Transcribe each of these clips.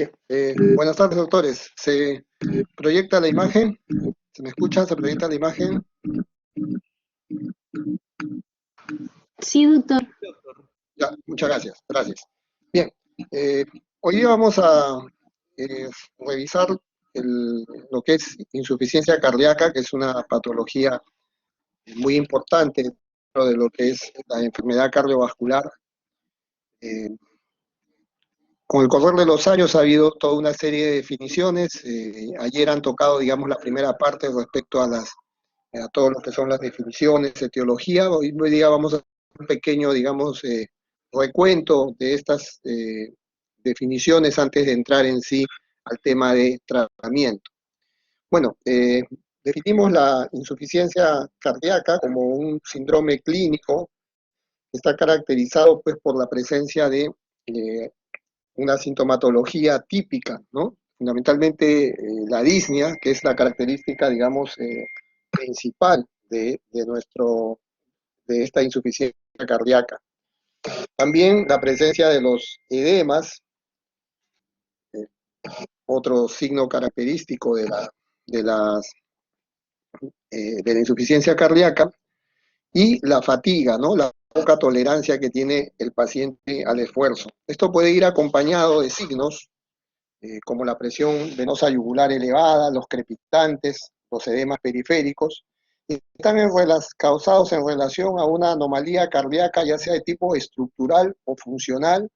Bien, buenas tardes, doctores. ¿Se proyecta la imagen? ¿Se me escucha? ¿Se proyecta la imagen? Sí, doctor. Ya, muchas gracias. Gracias. Bien, eh, hoy día vamos a eh, revisar lo que es insuficiencia cardíaca, que es una patología muy importante dentro de lo que es la enfermedad cardiovascular. Eh, con el correr de los años ha habido toda una serie de definiciones. Ayer han tocado, digamos, la primera parte respecto a todo lo que son las definiciones, etiología. Hoy día vamos a hacer un pequeño, digamos, recuento de estas definiciones antes de entrar en sí al tema de tratamiento. Bueno, definimos la insuficiencia cardíaca como un síndrome clínico que está caracterizado pues por la presencia de una sintomatología típica, ¿no? Fundamentalmente la disnea, que es la característica, digamos, principal de esta insuficiencia cardíaca. También la presencia de los edemas, eh, otro signo característico de, las, de la insuficiencia cardíaca, y la fatiga, ¿no? La poca tolerancia que tiene el paciente al esfuerzo. Esto puede ir acompañado de signos como la presión venosa yugular elevada, los crepitantes, los edemas periféricos, y están causados en relación a una anomalía cardíaca, ya sea de tipo estructural o funcional,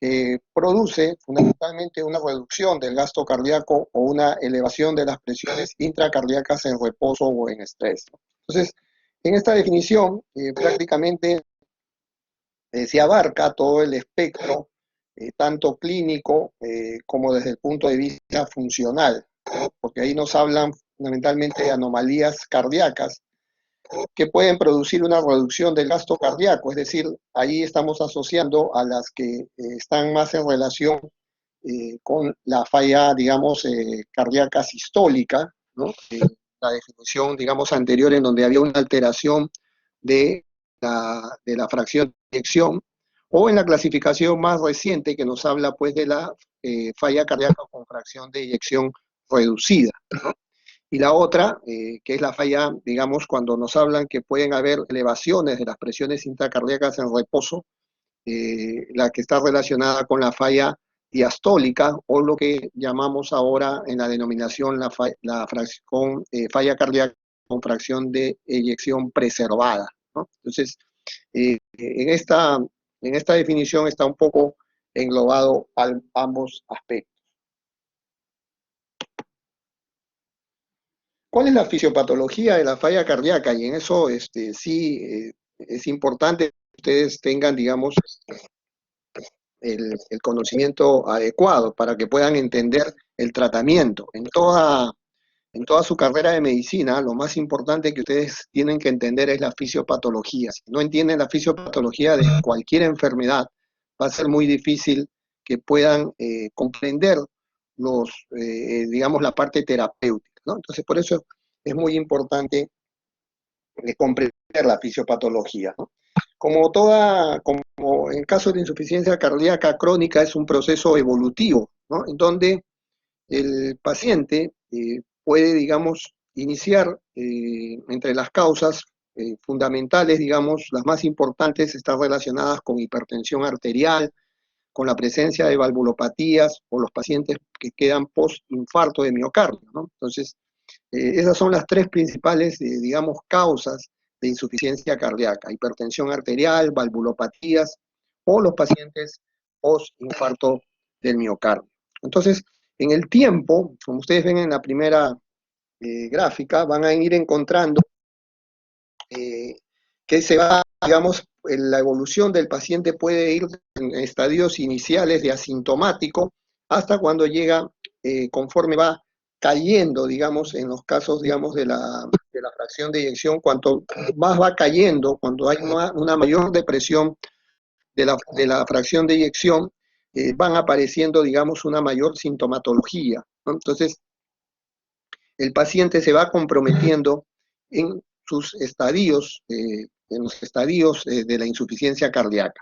que produce fundamentalmente una reducción del gasto cardíaco o una elevación de las presiones intracardíacas en reposo o en estrés. Entonces, en esta definición, prácticamente se abarca todo el espectro, tanto clínico como desde el punto de vista funcional, ¿no? Porque ahí nos hablan fundamentalmente de anomalías cardíacas que pueden producir una reducción del gasto cardíaco, es decir, ahí estamos asociando a las que están más en relación con la falla, digamos, cardíaca sistólica, ¿no? La definición, digamos, anterior en donde había una alteración de la fracción de eyección, o en la clasificación más reciente que nos habla pues de la falla cardíaca con fracción de eyección reducida, ¿no? Y la otra, que es la falla, digamos, cuando nos hablan que pueden haber elevaciones de las presiones intracardíacas en reposo, la que está relacionada con la falla diastólica, o lo que llamamos ahora en la denominación falla cardíaca con fracción de eyección preservada, ¿no? Entonces, en esta definición está un poco englobado ambos aspectos. ¿Cuál es la fisiopatología de la falla cardíaca? Y en eso sí es importante que ustedes tengan, digamos, el conocimiento adecuado para que puedan entender el tratamiento. En toda su carrera de medicina, lo más importante que ustedes tienen que entender es la fisiopatología. Si no entienden la fisiopatología de cualquier enfermedad, va a ser muy difícil que puedan comprender digamos, la parte terapéutica, ¿no? Entonces, por eso es muy importante comprender la fisiopatología, ¿no? Como en caso de insuficiencia cardíaca crónica, es un proceso evolutivo, ¿no? En donde el paciente puede, digamos, iniciar entre las causas fundamentales, digamos, las más importantes están relacionadas con hipertensión arterial, con la presencia de valvulopatías o los pacientes que quedan post-infarto de miocardio, ¿no? Entonces, esas son las tres principales, digamos, causas de insuficiencia cardíaca: hipertensión arterial, valvulopatías o los pacientes post-infarto del miocardio. Entonces, en el tiempo, como ustedes ven en la primera gráfica, van a ir encontrando que se va, digamos, la evolución del paciente puede ir en estadios iniciales de asintomático hasta cuando llega, conforme va cayendo, digamos, en los casos, digamos, de la fracción de eyección, cuanto más va cayendo, cuando hay una mayor depresión de la fracción de eyección, van apareciendo, digamos, una mayor sintomatología, ¿no? Entonces, el paciente se va comprometiendo en sus estadios, en los estadios de la insuficiencia cardíaca.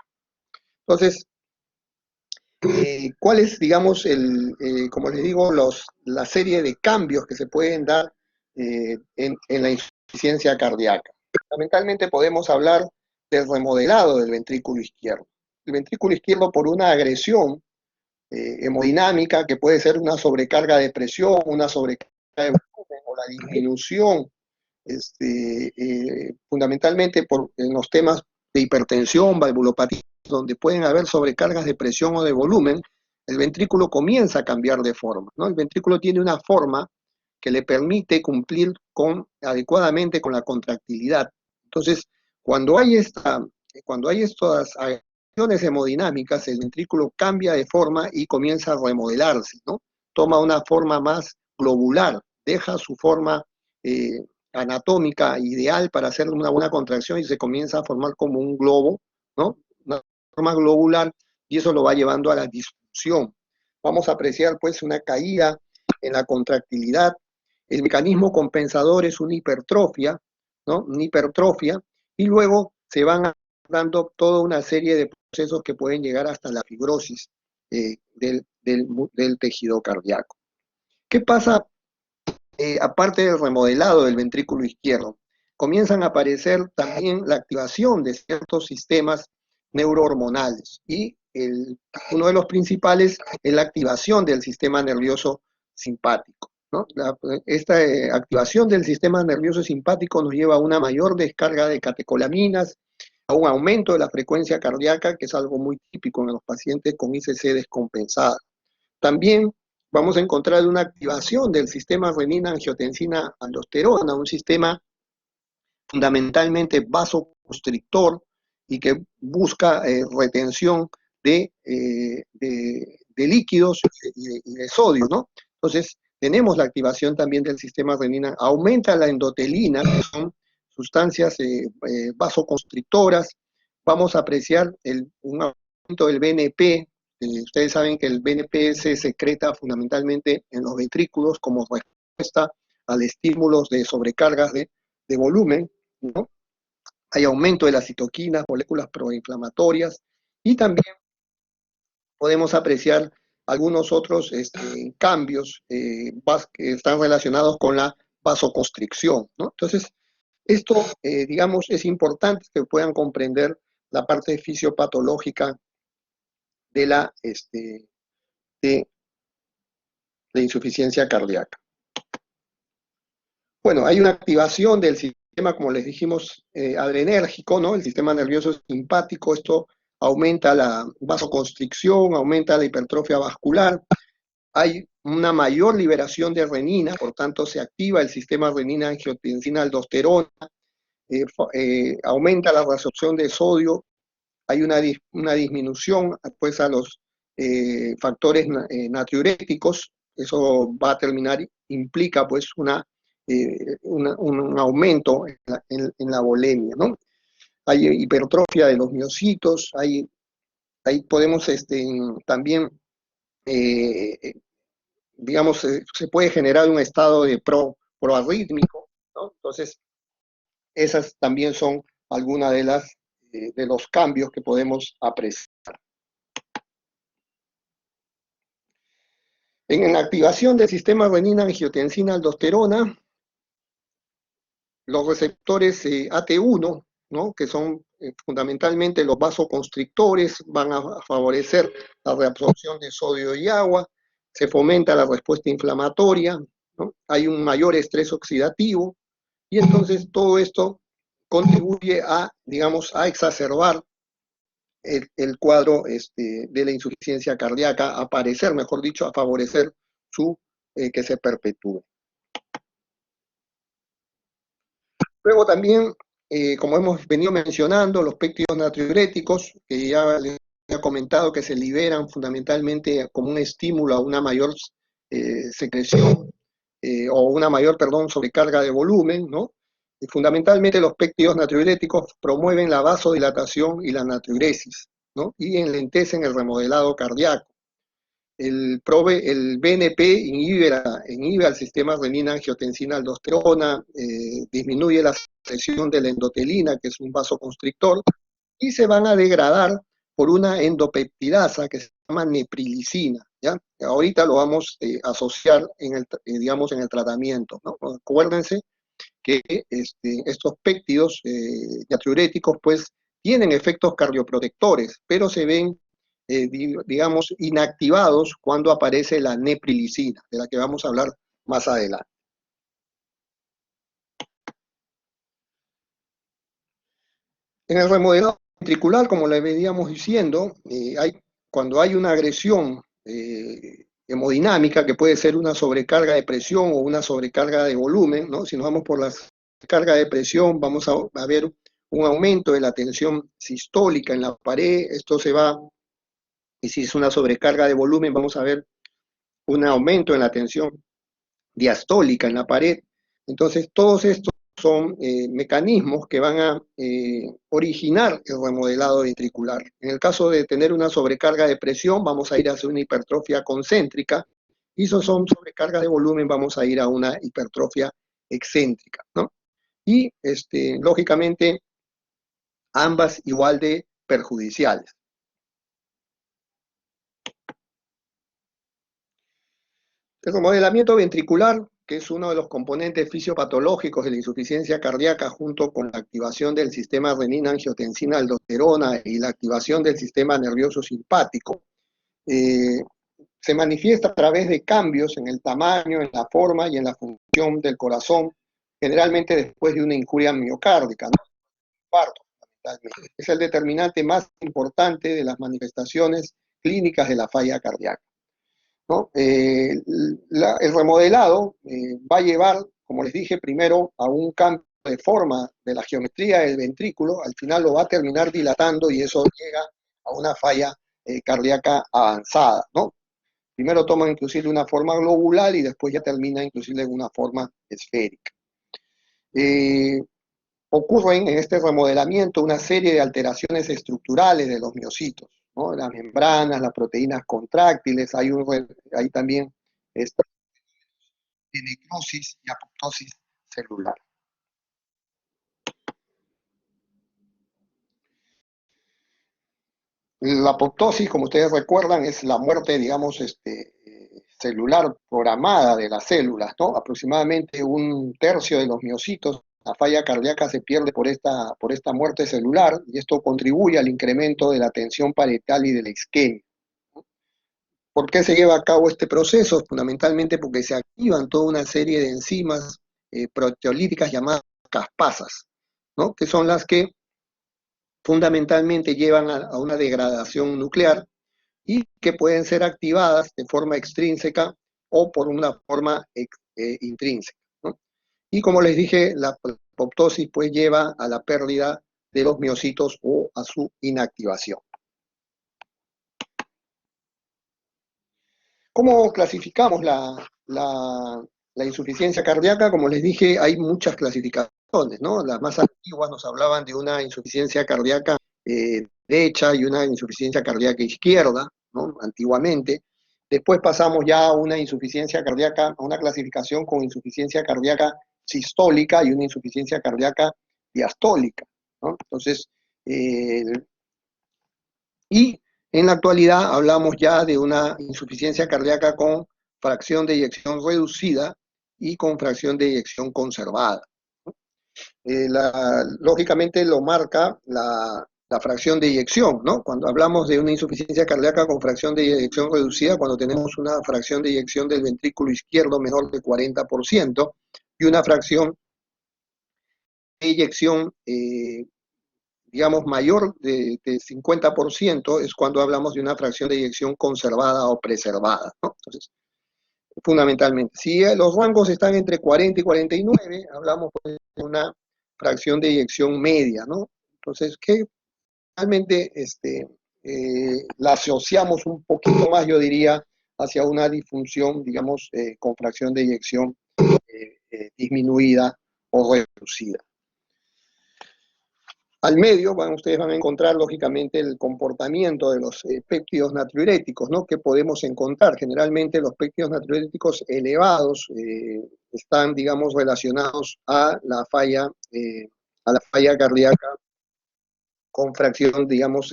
Entonces, ¿Cuál es, digamos, como les digo, la serie de cambios que se pueden dar en la insuficiencia cardíaca? Fundamentalmente podemos hablar del remodelado del ventrículo izquierdo. El ventrículo izquierdo, por una agresión hemodinámica, que puede ser una sobrecarga de presión, una sobrecarga de volumen o la disminución, fundamentalmente en los temas de hipertensión, valvulopatía, donde pueden haber sobrecargas de presión o de volumen, el ventrículo comienza a cambiar de forma, ¿no? El ventrículo tiene una forma que le permite cumplir adecuadamente con la contractilidad. Entonces, cuando hay estas acciones hemodinámicas, el ventrículo cambia de forma y comienza a remodelarse, ¿no? Toma una forma más globular, deja su forma anatómica ideal para hacer una buena contracción y se comienza a formar como un globo, ¿no? Una forma globular, y eso lo va llevando a la disfunción. Vamos a apreciar pues una caída en la contractilidad. El mecanismo compensador es una hipertrofia, ¿no? Una hipertrofia, y luego se van dando toda una serie de procesos que pueden llegar hasta la fibrosis del tejido cardíaco. ¿Qué pasa aparte del remodelado del ventrículo izquierdo? Comienzan a aparecer también la activación de ciertos sistemas neurohormonales y uno de los principales es la activación del sistema nervioso simpático, ¿no? Esta activación del sistema nervioso simpático nos lleva a una mayor descarga de catecolaminas, a un aumento de la frecuencia cardíaca, que es algo muy típico en los pacientes con ICC descompensada. También vamos a encontrar una activación del sistema renina-angiotensina-aldosterona, un sistema fundamentalmente vasoconstrictor y que busca retención de líquidos y de sodio, ¿no? Entonces, tenemos la activación también del sistema renina, aumenta la endotelina, que son sustancias vasoconstrictoras. Vamos a apreciar un aumento del BNP. Ustedes saben que el BNP se secreta fundamentalmente en los ventrículos como respuesta al estímulos de sobrecargas de volumen, ¿no? Hay aumento de las citoquinas, moléculas proinflamatorias, y también podemos apreciar algunos otros cambios que están relacionados con la vasoconstricción, ¿no? Entonces, esto, digamos, es importante que puedan comprender la parte fisiopatológica de la insuficiencia cardíaca. Bueno, hay una activación del sistema, como les dijimos, adrenérgico, ¿no? El sistema nervioso simpático. Esto aumenta la vasoconstricción, aumenta la hipertrofia vascular. Hay una mayor liberación de renina, por tanto se activa el sistema renina-angiotensina-aldosterona, aumenta la reabsorción de sodio, hay una disminución pues, a los factores natriuréticos. Eso va a terminar, implica pues un aumento en la volemia, ¿no? Hay hipertrofia de los miocitos, ahí podemos también, digamos, se puede generar un estado de proarrítmico, ¿no? Entonces, esas también son algunas de los cambios que podemos apreciar. En la activación del sistema renina-angiotensina-aldosterona, los receptores AT1, ¿no? Que son fundamentalmente los vasoconstrictores, van a favorecer la reabsorción de sodio y agua, se fomenta la respuesta inflamatoria, ¿no? Hay un mayor estrés oxidativo, y entonces todo esto contribuye digamos, a exacerbar el cuadro de la insuficiencia cardíaca, a aparecer, mejor dicho, a favorecer que se perpetúe. Luego también, como hemos venido mencionando, los péptidos natriuréticos, que ya les he comentado que se liberan fundamentalmente como un estímulo a una mayor secreción, o una mayor, perdón, sobrecarga de volumen, ¿no? Y fundamentalmente los péptidos natriuréticos promueven la vasodilatación y la natriuresis, ¿no? Y enlentecen el remodelado cardíaco. El BNP inhibe al sistema renina-angiotensina-aldosterona, disminuye la secreción de la endotelina, que es un vasoconstrictor, y se van a degradar por una endopeptidasa que se llama neprilicina, ¿ya? Ahorita lo vamos a asociar en el, digamos, en el tratamiento, ¿no? Acuérdense que estos péptidos natriuréticos pues tienen efectos cardioprotectores, pero se ven, digamos, inactivados cuando aparece la neprilicina, de la que vamos a hablar más adelante. En el remodelado ventricular, como le veníamos diciendo, cuando hay una agresión hemodinámica, que puede ser una sobrecarga de presión o una sobrecarga de volumen, ¿no? Si nos vamos por la carga de presión, vamos a ver un aumento de la tensión sistólica en la pared, esto se va, y si es una sobrecarga de volumen, vamos a ver un aumento en la tensión diastólica en la pared. Entonces, todos estos son mecanismos que van a originar el remodelado ventricular. En el caso de tener una sobrecarga de presión, vamos a ir hacia una hipertrofia concéntrica, y si son sobrecargas de volumen, vamos a ir a una hipertrofia excéntrica, ¿no? Y, lógicamente, ambas igual de perjudiciales. El remodelamiento ventricular, que es uno de los componentes fisiopatológicos de la insuficiencia cardíaca, junto con la activación del sistema renina-angiotensina-aldosterona y la activación del sistema nervioso simpático, se manifiesta a través de cambios en el tamaño, en la forma y en la función del corazón, generalmente después de una injuria miocárdica, ¿no? Infarto, fundamentalmente. Es el determinante más importante de las manifestaciones clínicas de la falla cardíaca, ¿no? El remodelado va a llevar, como les dije, primero a un cambio de forma de la geometría del ventrículo, al final lo va a terminar dilatando y eso llega a una falla cardíaca avanzada, ¿no? Primero toma inclusive una forma globular y después ya termina inclusive en una forma esférica. Ocurren en este remodelamiento una serie de alteraciones estructurales de los miocitos, ¿no? Las membranas, las proteínas contráctiles, hay también esta de necrosis y apoptosis celular. La apoptosis, como ustedes recuerdan, es la muerte, digamos, celular programada de las células, ¿no? Aproximadamente un tercio de los miocitos, la falla cardíaca se pierde por esta muerte celular, y esto contribuye al incremento de la tensión parietal y de la isquemia. ¿Por qué se lleva a cabo este proceso? Fundamentalmente porque se activan toda una serie de enzimas proteolíticas llamadas caspasas, ¿no? Que son las que fundamentalmente llevan a una degradación nuclear y que pueden ser activadas de forma extrínseca o por una forma intrínseca, ¿no? Y como les dije, la apoptosis pues lleva a la pérdida de los miocitos o a su inactivación. ¿Cómo clasificamos la insuficiencia cardíaca? Como les dije, hay muchas clasificaciones, ¿no? Las más antiguas nos hablaban de una insuficiencia cardíaca derecha y una insuficiencia cardíaca izquierda, ¿no? Antiguamente. Después pasamos ya a una insuficiencia cardíaca, a una clasificación con insuficiencia cardíaca sistólica y una insuficiencia cardíaca diastólica, ¿no? Entonces, y en la actualidad hablamos ya de una insuficiencia cardíaca con fracción de eyección reducida y con fracción de eyección conservada. Lógicamente lo marca la fracción de eyección, ¿no? Cuando hablamos de una insuficiencia cardíaca con fracción de eyección reducida, cuando tenemos una fracción de eyección del ventrículo izquierdo menor de 40% y una fracción de eyección digamos, mayor de 50%, es cuando hablamos de una fracción de eyección conservada o preservada, ¿no? Entonces, fundamentalmente, si los rangos están entre 40 y 49, hablamos pues, de una fracción de eyección media, ¿no? Entonces, que realmente la asociamos un poquito más, yo diría, hacia una disfunción, digamos, con fracción de eyección disminuida o reducida. Al medio, ustedes van a encontrar lógicamente el comportamiento de los péptidos natriuréticos, ¿no? Que podemos encontrar. Generalmente los péptidos natriuréticos elevados están, digamos, relacionados a la falla cardíaca con fracción, digamos,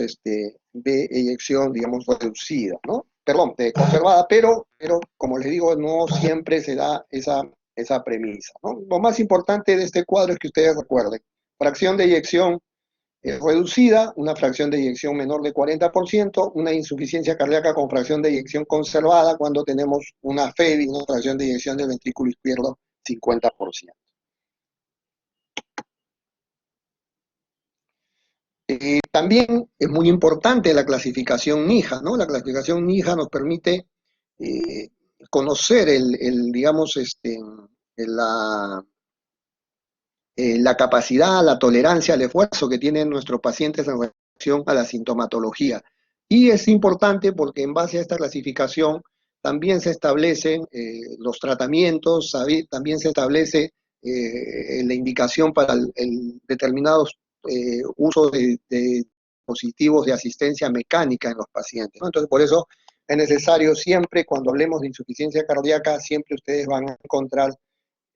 de eyección, digamos, reducida, ¿no? Perdón, conservada, pero como les digo, no siempre se da esa premisa, ¿no? Lo más importante de este cuadro es que ustedes recuerden, fracción de eyección reducida, una fracción de eyección menor de 40%, una insuficiencia cardíaca con fracción de eyección conservada cuando tenemos una FEBI, una fracción de eyección del ventrículo izquierdo 50%. También es muy importante la clasificación NIJA, ¿no? La clasificación NIJA nos permite conocer digamos, la capacidad, la tolerancia al esfuerzo que tienen nuestros pacientes en relación a la sintomatología. Y es importante porque en base a esta clasificación también se establecen los tratamientos, también se establece la indicación para el determinados usos de dispositivos de asistencia mecánica en los pacientes, ¿no? Entonces, por eso es necesario siempre, cuando hablemos de insuficiencia cardíaca, siempre ustedes van a encontrar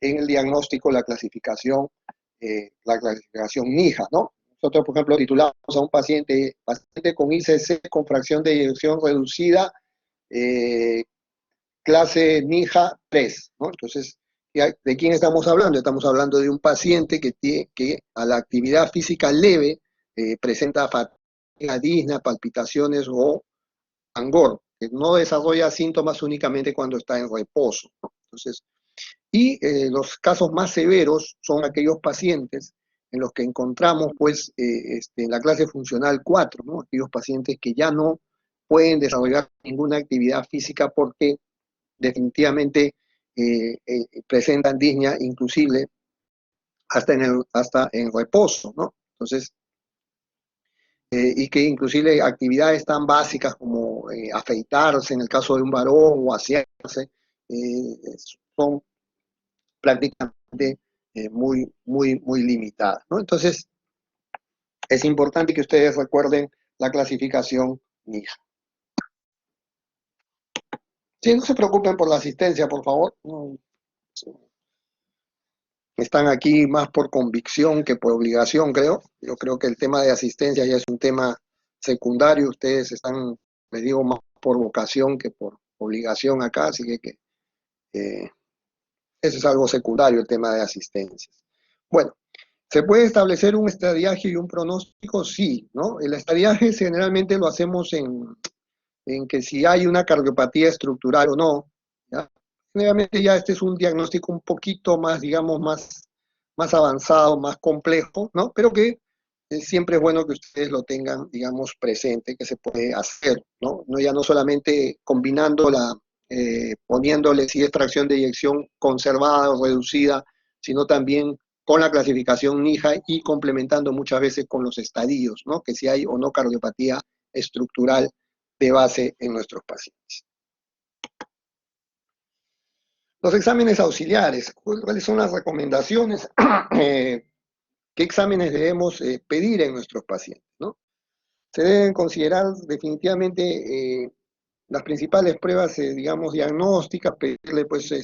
en el diagnóstico la clasificación NIJA, ¿no? Nosotros, por ejemplo, titulamos a un paciente con ICC con fracción de eyección reducida, clase NIJA 3, ¿no? Entonces, ¿de quién estamos hablando? Estamos hablando de un paciente que a la actividad física leve presenta fatiga, disnea, palpitaciones o angor, que no desarrolla síntomas únicamente cuando está en reposo, ¿no? Entonces, y los casos más severos son aquellos pacientes en los que encontramos, pues, en la clase funcional 4, ¿no? Aquellos pacientes que ya no pueden desarrollar ninguna actividad física porque definitivamente presentan disnea inclusive hasta en reposo, ¿no? Entonces, y que inclusive actividades tan básicas como afeitarse en el caso de un varón o asearse, son prácticamente muy limitada, ¿no? Entonces, es importante que ustedes recuerden la clasificación NIJA. Sí, no se preocupen por la asistencia, por favor. No, están aquí más por convicción que por obligación, creo. Yo creo que el tema de asistencia ya es un tema secundario. Ustedes están, les digo, más por vocación que por obligación acá, así que eso es algo secundario, el tema de asistencia. Bueno, ¿se puede establecer un estadiaje y un pronóstico? Sí, ¿no? El estadiaje generalmente lo hacemos en que si hay una cardiopatía estructural o no, ¿ya? Generalmente ya este es un diagnóstico un poquito más, digamos, más avanzado, más complejo, ¿no? Pero que siempre es bueno que ustedes lo tengan, digamos, presente, que se puede hacer, ¿no? Ya no solamente combinando poniéndole si es fracción de eyección conservada o reducida, sino también con la clasificación NIJA y complementando muchas veces con los estadios, ¿no? Que si hay o no cardiopatía estructural de base en nuestros pacientes. Los exámenes auxiliares, ¿cuáles son las recomendaciones? ¿Qué exámenes debemos pedir en nuestros pacientes, ¿no? Se deben considerar definitivamente las principales pruebas, digamos, diagnósticas, pedirle pues su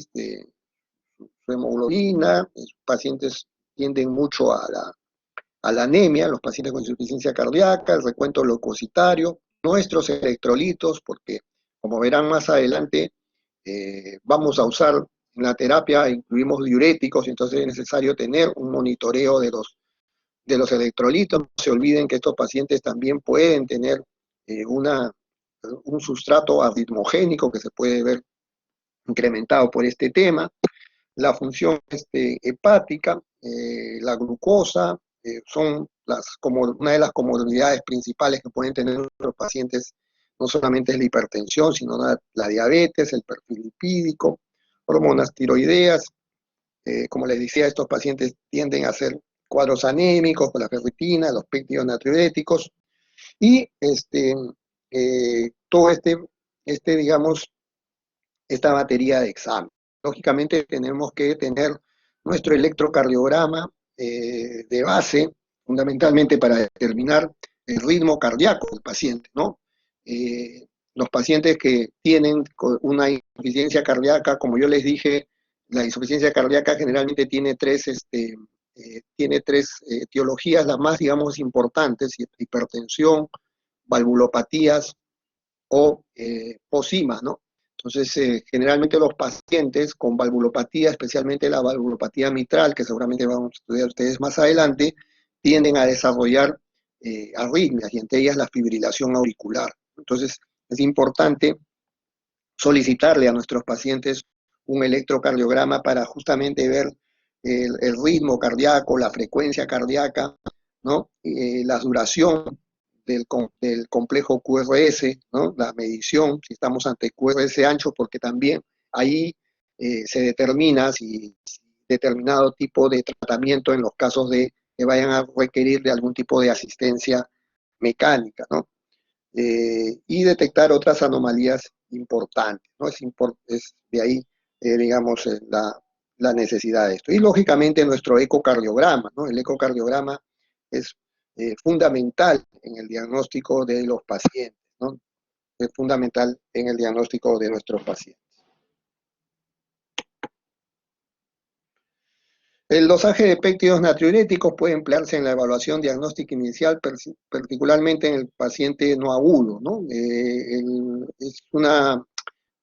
hemoglobina. Los pacientes tienden mucho a la anemia, los pacientes con insuficiencia cardíaca, el recuento leucocitario, nuestros electrolitos, porque como verán más adelante, vamos a usar en la terapia, incluimos diuréticos, entonces es necesario tener un monitoreo de los electrolitos. No se olviden que estos pacientes también pueden tener un sustrato arritmogénico que se puede ver incrementado por este tema, la función hepática, la glucosa, son una de las comorbilidades principales que pueden tener los pacientes. No solamente es la hipertensión, sino la diabetes, el perfil lipídico, hormonas tiroideas. Como les decía, estos pacientes tienden a hacer cuadros anémicos con la ferritina, los péptidos natriuréticos, y todo digamos, esta batería de examen. Lógicamente tenemos que tener nuestro electrocardiograma de base, fundamentalmente para determinar el ritmo cardíaco del paciente, ¿no? Los pacientes que tienen una insuficiencia cardíaca, como yo les dije, la insuficiencia cardíaca generalmente tiene tres etiologías, las más, digamos, importantes: hipertensión, valvulopatías o posimas, ¿no? Entonces, generalmente los pacientes con valvulopatía, especialmente la valvulopatía mitral, que seguramente vamos a estudiar ustedes más adelante, tienden a desarrollar arritmias, y entre ellas la fibrilación auricular. Entonces, es importante solicitarle a nuestros pacientes un electrocardiograma para justamente ver el ritmo cardíaco, la frecuencia cardíaca, ¿no? La duración del complejo QRS, ¿no? La medición, si estamos ante QRS ancho, porque también ahí se determina si determinado tipo de tratamiento en los casos de que vayan a requerir de algún tipo de asistencia mecánica, ¿no? Y detectar otras anomalías importantes, ¿no? Es de ahí, digamos, la necesidad de esto. Y lógicamente nuestro ecocardiograma, ¿no? El ecocardiograma es fundamental en el diagnóstico de los pacientes, ¿no? Es fundamental en el diagnóstico de nuestros pacientes. El dosaje de péptidos natriuréticos puede emplearse en la evaluación diagnóstica inicial, particularmente en el paciente no agudo, ¿no? Es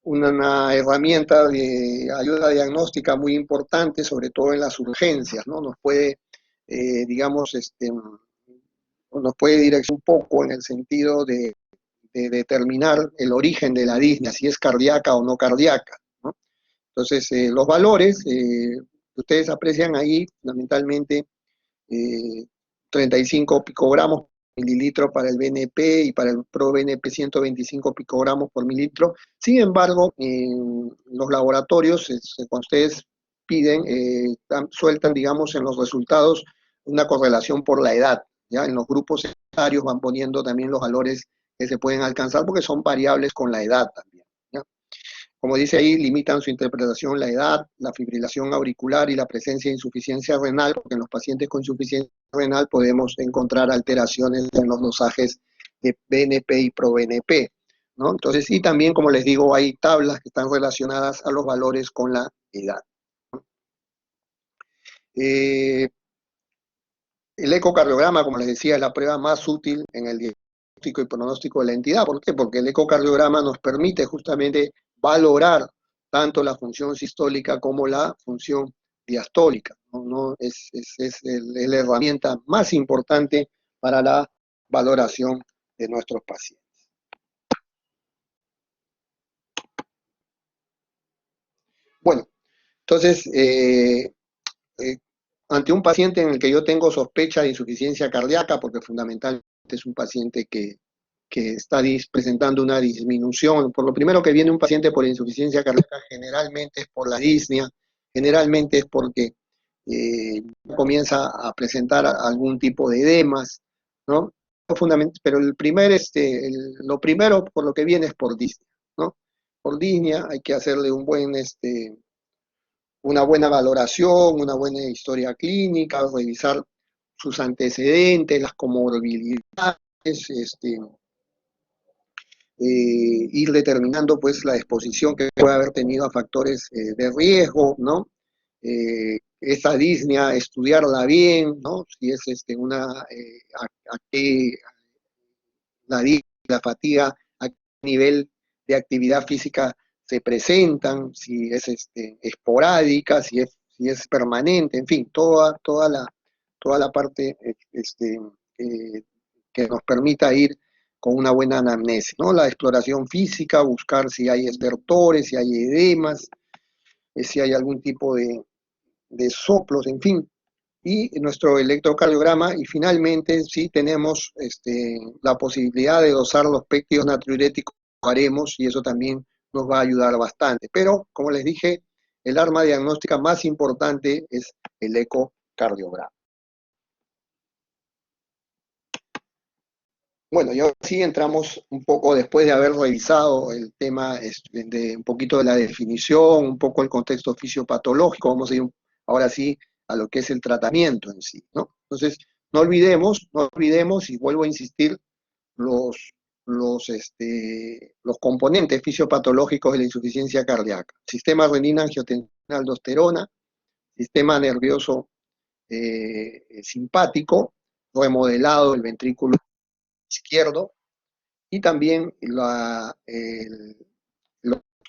una herramienta de ayuda diagnóstica muy importante, sobre todo en las urgencias, ¿no? Nos puede, digamos, nos puede direccionar un poco en el sentido de determinar el origen de la disnea, si es cardíaca o no cardíaca, ¿no? Entonces, los valores que ustedes aprecian ahí, fundamentalmente, 35 picogramos por mililitro para el BNP y para el ProBNP 125 picogramos por mililitro. Sin embargo, los laboratorios, cuando ustedes piden, sueltan, digamos, en los resultados una correlación por la edad. ¿Ya? En los grupos etarios van poniendo también los valores que se pueden alcanzar porque son variables con la edad también. ¿Ya? Como dice ahí, limitan su interpretación la edad, la fibrilación auricular y la presencia de insuficiencia renal, porque en los pacientes con insuficiencia renal podemos encontrar alteraciones en los dosajes de BNP y ProBNP, ¿no? Entonces, y también, como les digo, hay tablas que están relacionadas a los valores con la edad. El ecocardiograma, como les decía, es la prueba más útil en el diagnóstico y pronóstico de la entidad. ¿Por qué? Porque el ecocardiograma nos permite justamente valorar tanto la función sistólica como la función diastólica, ¿no? Es la herramienta más importante para la valoración de nuestros pacientes. Bueno, entonces, ante un paciente en el que yo tengo sospecha de insuficiencia cardíaca, porque fundamentalmente es un paciente que está presentando una disminución. Por lo primero que viene un paciente por insuficiencia cardíaca, generalmente es por la disnea, generalmente es porque comienza a presentar algún tipo de edemas, ¿no? Pero lo primero por lo que viene es por disnea, ¿no? Por disnea hay que hacerle una buena valoración, una buena historia clínica, revisar sus antecedentes, las comorbilidades, ir determinando pues la exposición que puede haber tenido a factores de riesgo, ¿no? Esa disnea, estudiarla bien, ¿no? Si es a qué la fatiga, a qué nivel de actividad física se presentan, si es esporádica, si es permanente, en fin, toda la parte que nos permita ir con una buena anamnesis, ¿no? La exploración física, buscar si hay estertores, si hay edemas, si hay algún tipo de soplos, en fin, y nuestro electrocardiograma, y finalmente si tenemos la posibilidad de dosar los péptidos natriuréticos, lo haremos, y eso también nos va a ayudar bastante. Pero, como les dije, el arma diagnóstica más importante es el ecocardiograma. Bueno, y ahora sí entramos un poco, después de haber revisado el tema de un poquito de la definición, un poco el contexto fisiopatológico, vamos a ir ahora sí a lo que es el tratamiento en sí, ¿no? Entonces, no olvidemos, y vuelvo a insistir, los componentes fisiopatológicos de la insuficiencia cardíaca. Sistema renina-angiotensina-aldosterona, sistema nervioso simpático, remodelado el ventrículo izquierdo, y también los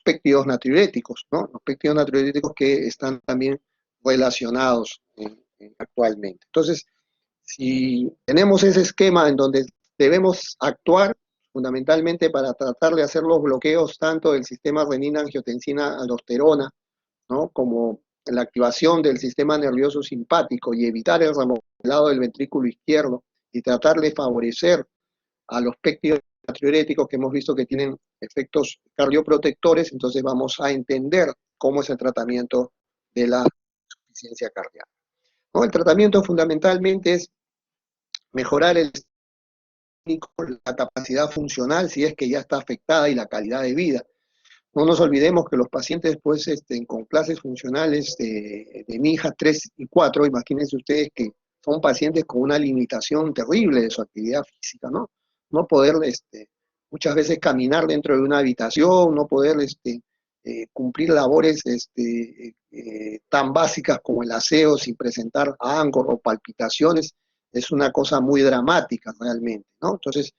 péptidos natriuréticos, ¿no? Los péptidos natriuréticos que están también relacionados actualmente. Entonces, si tenemos ese esquema en donde debemos actuar fundamentalmente para tratar de hacer los bloqueos tanto del sistema renina-angiotensina-aldosterona, ¿no? Como la activación del sistema nervioso simpático y evitar el remodelado del ventrículo izquierdo y tratar de favorecer a los péptidos natriuréticos que hemos visto que tienen efectos cardioprotectores, entonces vamos a entender cómo es el tratamiento de la insuficiencia cardíaca, ¿no? El tratamiento fundamentalmente es mejorar la capacidad funcional si es que ya está afectada y la calidad de vida. No nos olvidemos que los pacientes pues, con clases funcionales de MIJA 3 y 4, imagínense ustedes que son pacientes con una limitación terrible de su actividad física, ¿no? No poder muchas veces caminar dentro de una habitación, no poder cumplir labores tan básicas como el aseo sin presentar ANCO o palpitaciones, es una cosa muy dramática realmente, ¿no? Entonces,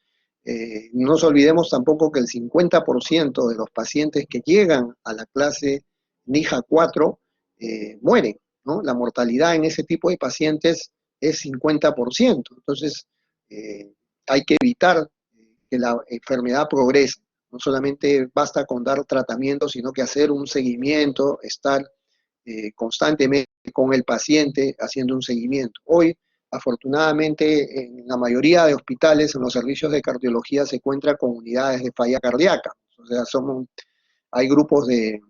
no nos olvidemos tampoco que el 50% de los pacientes que llegan a la clase NIJA 4 mueren, ¿no? La mortalidad en ese tipo de pacientes es 50%. Entonces, hay que evitar que la enfermedad progrese. No solamente basta con dar tratamiento, sino que hacer un seguimiento, estar constantemente con el paciente haciendo un seguimiento. Hoy, afortunadamente, en la mayoría de hospitales, en los servicios de cardiología, se encuentra con unidades de falla cardíaca. O sea, hay grupos de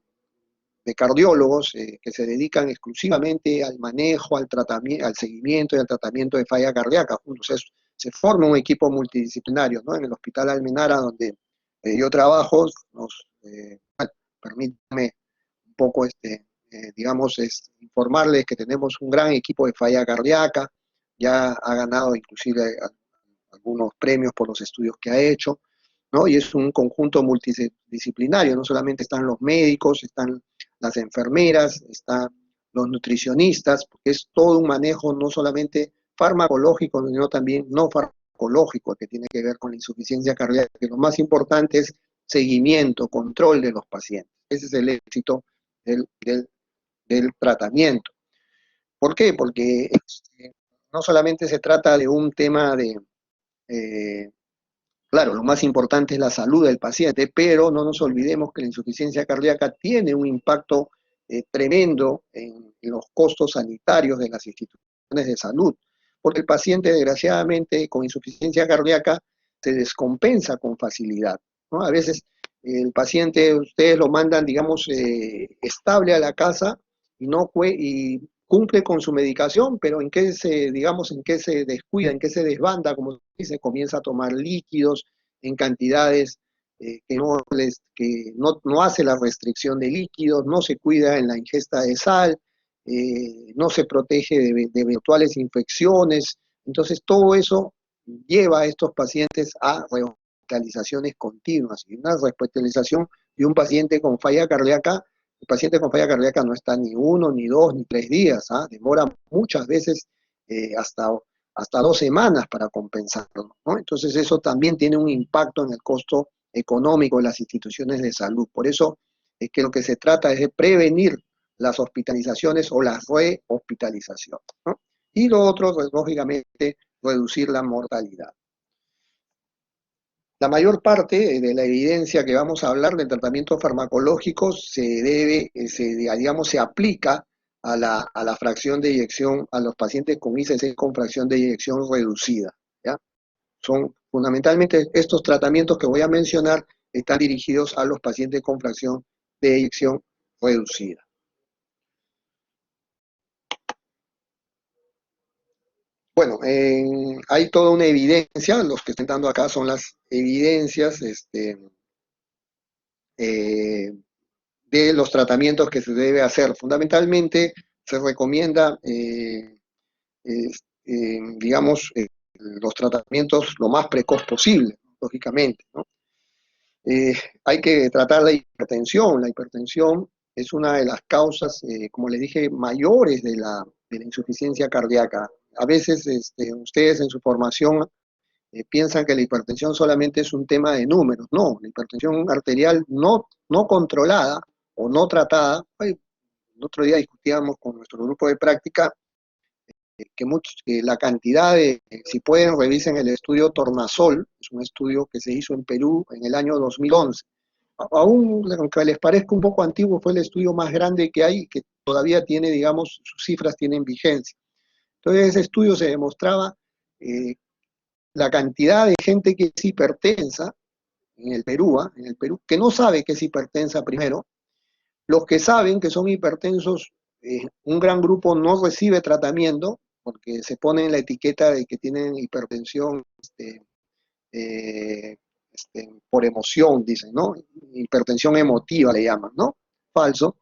cardiólogos que se dedican exclusivamente al manejo, al tratamiento, al seguimiento y al tratamiento de falla cardíaca. Entonces, se forma un equipo multidisciplinario, ¿no? En el Hospital Almenara, donde yo trabajo, permítame un poco, digamos, informarles que tenemos un gran equipo de falla cardíaca, ya ha ganado inclusive algunos premios por los estudios que ha hecho, ¿no? Y es un conjunto multidisciplinario, no solamente están los médicos, están las enfermeras, están los nutricionistas, porque es todo un manejo no solamente farmacológico, sino también no farmacológico, que tiene que ver con la insuficiencia cardíaca, que lo más importante es seguimiento, control de los pacientes. Ese es el éxito del tratamiento. ¿Por qué? Porque no solamente se trata de un tema eh, claro, lo más importante es la salud del paciente, pero no nos olvidemos que la insuficiencia cardíaca tiene un impacto tremendo en los costos sanitarios de las instituciones de salud, porque el paciente, desgraciadamente, con insuficiencia cardíaca se descompensa con facilidad, ¿no? A veces el paciente, ustedes lo mandan, digamos, estable a la casa y cumple con su medicación, pero en qué digamos, en qué se descuida, en qué se desbanda, como se dice, comienza a tomar líquidos en cantidades que no hace la restricción de líquidos, no se cuida en la ingesta de sal, no se protege de eventuales infecciones. Entonces, todo eso lleva a estos pacientes a rehospitalizaciones continuas. Y una rehospitalización de un paciente con falla cardíaca, el paciente con falla cardíaca no está ni 1, ni 2, ni 3 días, ¿ah? Demora muchas veces hasta 2 semanas para compensarlo, ¿no? Entonces eso también tiene un impacto en el costo económico de las instituciones de salud. Por eso es que lo que se trata es de prevenir las hospitalizaciones o las rehospitalizaciones, ¿no? Y lo otro, pues, lógicamente, reducir la mortalidad. La mayor parte de la evidencia que vamos a hablar de tratamientos farmacológicos digamos, se aplica a la fracción de eyección, a los pacientes con ICC con fracción de eyección reducida, ¿ya? Son fundamentalmente estos tratamientos que voy a mencionar están dirigidos a los pacientes con fracción de eyección reducida. Bueno, hay toda una evidencia, los que están dando acá son las evidencias de los tratamientos que se debe hacer. Fundamentalmente se recomienda, digamos, los tratamientos lo más precoz posible, lógicamente, ¿no? Hay que tratar la hipertensión. La hipertensión es una de las causas, como les dije, mayores de la insuficiencia cardíaca. A veces ustedes en su formación piensan que la hipertensión solamente es un tema de números. No, la hipertensión arterial no controlada o no tratada. El otro día discutíamos con nuestro grupo de práctica que la cantidad de, si pueden, revisen el estudio Tornasol, es un estudio que se hizo en Perú en el año 2011. Aún, aunque les parezca un poco antiguo, fue el estudio más grande que hay, que todavía tiene, digamos, sus cifras tienen vigencia. Entonces, ese estudio se demostraba la cantidad de gente que es hipertensa en el Perú, que no sabe que es hipertensa primero. Los que saben que son hipertensos, un gran grupo no recibe tratamiento porque se pone en la etiqueta de que tienen hipertensión eh, por emoción, dicen, ¿no? Hipertensión emotiva le llaman, ¿no? Falso.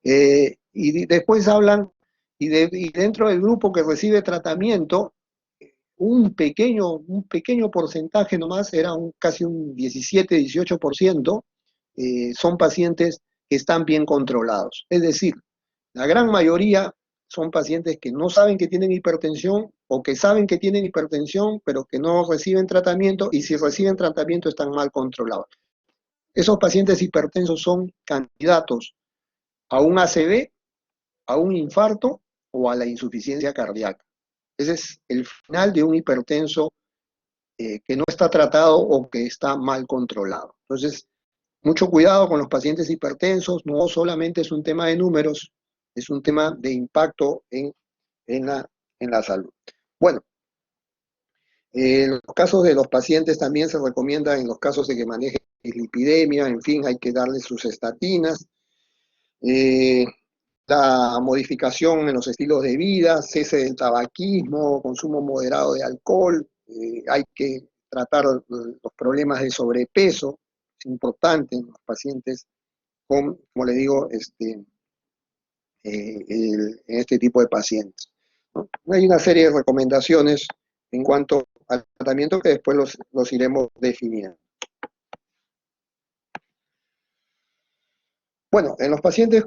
Y después hablan, y dentro del grupo que recibe tratamiento, un pequeño porcentaje nomás, era casi un 17-18%, son pacientes que están bien controlados. Es decir, la gran mayoría son pacientes que no saben que tienen hipertensión o que saben que tienen hipertensión, pero que no reciben tratamiento, y si reciben tratamiento están mal controlados. Esos pacientes hipertensos son candidatos a un ACV, a un infarto o a la insuficiencia cardíaca. Ese es el final de un hipertenso que no está tratado o que está mal controlado. Entonces, mucho cuidado con los pacientes hipertensos, no solamente es un tema de números, es un tema de impacto en la salud. Bueno, en los casos de los pacientes también se recomienda, en los casos de que manejen lipidemia, en fin, hay que darles sus estatinas. La modificación en los estilos de vida, cese del tabaquismo, consumo moderado de alcohol, hay que tratar los problemas de sobrepeso, es importante en los pacientes con, como le digo, en este tipo de pacientes, ¿no? Hay una serie de recomendaciones en cuanto al tratamiento que después los iremos definiendo. Bueno, en los pacientes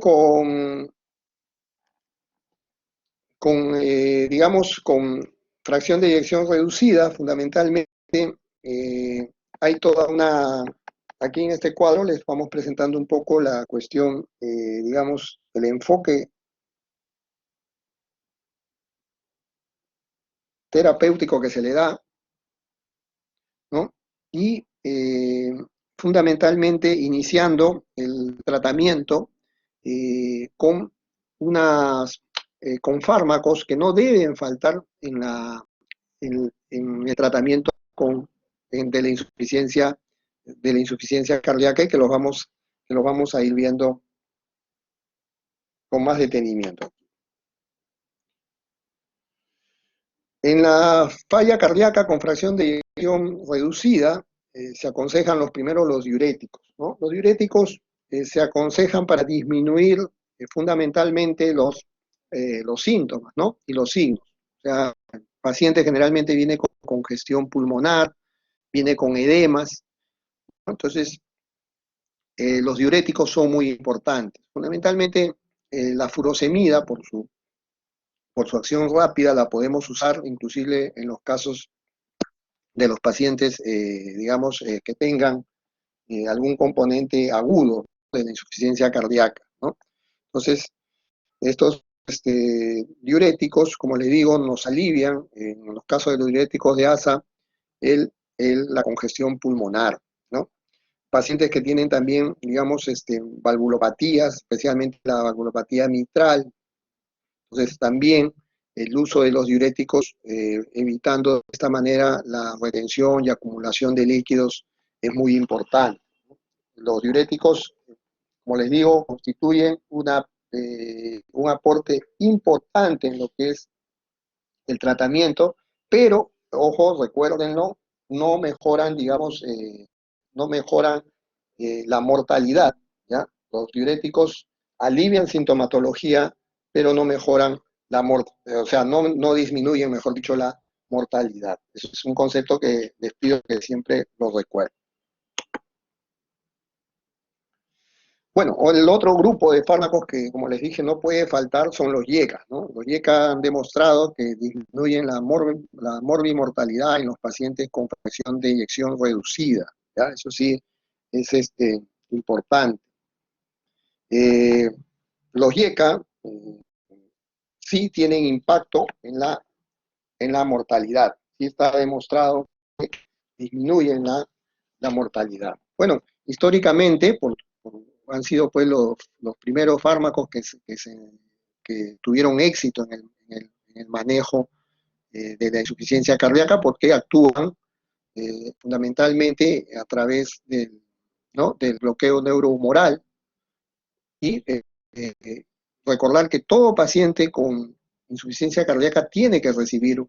digamos, con fracción de eyección reducida, fundamentalmente, hay toda una, aquí en este cuadro les vamos presentando un poco la cuestión, digamos, el enfoque terapéutico que se le da, ¿no? Y fundamentalmente iniciando el tratamiento con con fármacos que no deben faltar en el tratamiento de la insuficiencia cardíaca, y que los vamos a ir viendo con más detenimiento. En la falla cardíaca con fracción de eyección reducida, se aconsejan los diuréticos, ¿no? Los diuréticos se aconsejan para disminuir fundamentalmente los síntomas, ¿no? Y los signos. O sea, el paciente generalmente viene con congestión pulmonar, viene con edemas, ¿no? Entonces, los diuréticos son muy importantes. Fundamentalmente, la furosemida, por su acción rápida, la podemos usar inclusive en los casos de los pacientes, digamos, que tengan algún componente agudo de la insuficiencia cardíaca, ¿no? Entonces, estos diuréticos, como les digo, nos alivian, en los casos de los diuréticos de ASA, la congestión pulmonar, ¿no? Pacientes que tienen también, digamos, valvulopatías, especialmente la valvulopatía mitral. Entonces, también el uso de los diuréticos, evitando de esta manera la retención y acumulación de líquidos, es muy importante. Los diuréticos, como les digo, constituyen un aporte importante en lo que es el tratamiento, pero, ojo, recuérdenlo, no mejoran, digamos, no mejoran la mortalidad, ¿ya? Los diuréticos alivian sintomatología, pero no mejoran o sea, no disminuyen, mejor dicho, la mortalidad. Eso es un concepto que les pido que siempre lo recuerden. Bueno, o el otro grupo de fármacos que, como les dije, no puede faltar son los YECA, ¿no? Los YECA han demostrado que disminuyen la morbimortalidad en los pacientes con fracción de eyección reducida, ¿ya? Eso sí es importante. Los YECA sí tienen impacto en la mortalidad, sí está demostrado que disminuyen la mortalidad. Bueno, históricamente, han sido pues los primeros fármacos que tuvieron éxito en el manejo de la insuficiencia cardíaca porque actúan fundamentalmente a través ¿no? del bloqueo neurohumoral y recordar que todo paciente con insuficiencia cardíaca tiene que recibir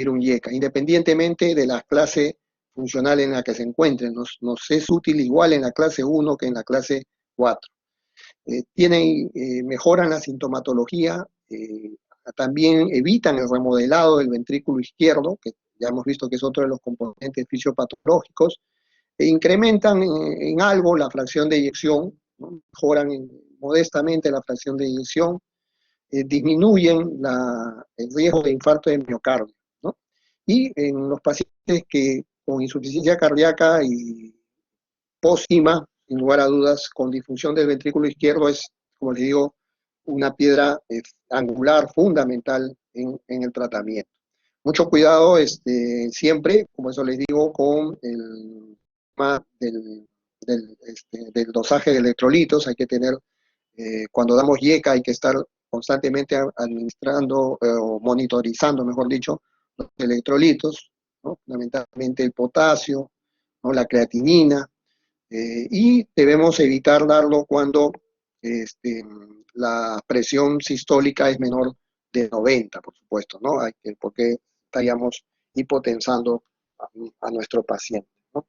un YECA, independientemente de la clase funcional en la que se encuentren. Nos es útil igual en la clase 1 que en la clase 4. Mejoran la sintomatología, también evitan el remodelado del ventrículo izquierdo, que ya hemos visto que es otro de los componentes fisiopatológicos, e incrementan en algo la fracción de eyección, ¿no? Mejoran modestamente la fracción de eyección, disminuyen el riesgo de infarto de miocardio, ¿no? Y en los pacientes que con insuficiencia cardíaca y pócima, sin lugar a dudas, con disfunción del ventrículo izquierdo es, como les digo, una piedra angular fundamental en el tratamiento. Mucho cuidado siempre, como eso les digo, con el tema del dosaje de electrolitos. Hay que tener, cuando damos YECA, hay que estar constantemente administrando o monitorizando, mejor dicho, los electrolitos, ¿no? Fundamentalmente el potasio, ¿no? La creatinina, y debemos evitar darlo cuando la presión sistólica es menor de 90, por supuesto, ¿no? Porque estaríamos hipotensando a nuestro paciente, ¿no?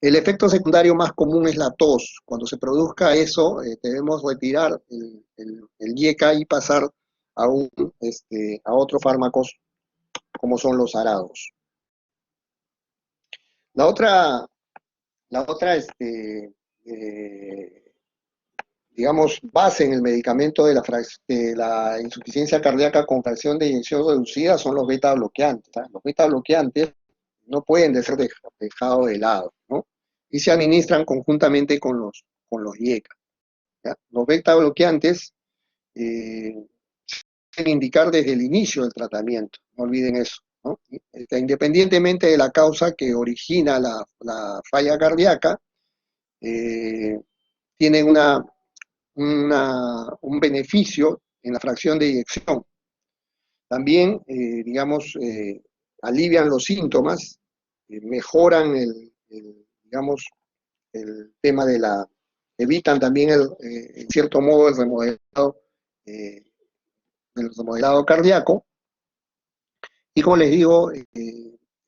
El efecto secundario más común es la tos. Cuando se produzca eso, debemos retirar el YECA y pasar a otros fármacos como son los arados. La otra, digamos, base en el medicamento de la insuficiencia cardíaca con fracción de eyección reducida son los beta bloqueantes, ¿eh? Los beta bloqueantes no pueden ser dejados de lado, ¿no? Y se administran conjuntamente con los YECA, ¿ya? Los beta bloqueantes deben indicar desde el inicio del tratamiento, no olviden eso, ¿no? Independientemente de la causa que origina la falla cardíaca, tienen un beneficio en la fracción de eyección. También, digamos, alivian los síntomas, mejoran digamos, el tema evitan también, en cierto modo, eh, el remodelado cardíaco, y como les digo,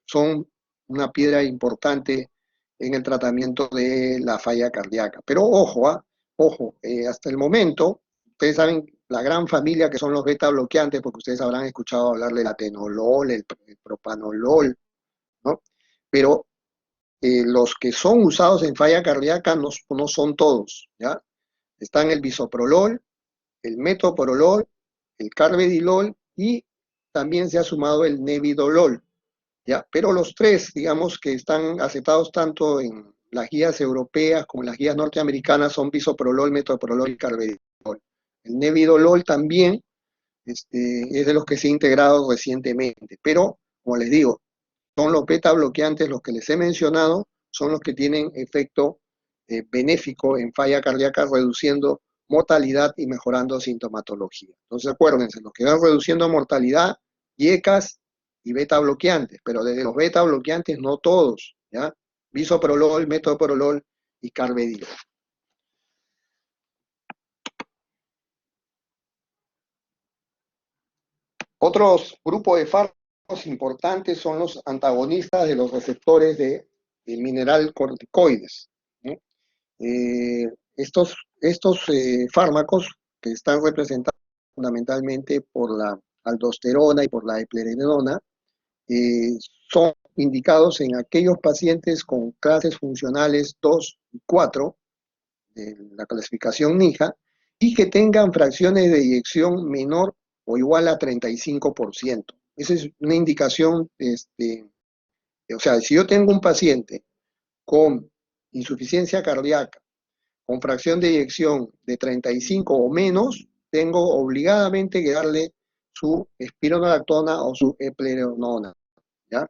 son una piedra importante en el tratamiento de la falla cardíaca. Pero ojo, ojo, hasta el momento, ustedes saben la gran familia que son los beta bloqueantes, porque ustedes habrán escuchado hablar del atenolol, el propanolol, ¿no? Pero los que son usados en falla cardíaca no son todos, ¿ya? Están el bisoprolol, el metoprolol, el carvedilol y también se ha sumado el nevidolol, ¿ya? Pero los tres, digamos, que están aceptados tanto en las guías europeas como en las guías norteamericanas son bisoprolol, metoprolol y carvedilol. El nevidolol también es de los que se ha integrado recientemente, pero, como les digo, son los beta bloqueantes los que les he mencionado, son los que tienen efecto benéfico en falla cardíaca, reduciendo mortalidad y mejorando sintomatología. Entonces acuérdense, los que van reduciendo mortalidad, YECAS y beta bloqueantes, pero desde los beta bloqueantes no todos, ¿ya? Bisoprolol, metoprolol y carvedilol. Otros grupos de fármacos importantes son los antagonistas de los receptores de mineral corticoides, ¿no? Estos fármacos que están representados fundamentalmente por la aldosterona y por la eplerenona, eh, son indicados en aquellos pacientes con clases funcionales 2 y 4 la clasificación NIJA, y que tengan fracciones de eyección menor o igual a 35%. Esa es una indicación, o sea, si yo tengo un paciente con insuficiencia cardíaca, con fracción de eyección de 35 o menos, tengo obligadamente que darle su espironolactona o su eplerenona, ¿ya?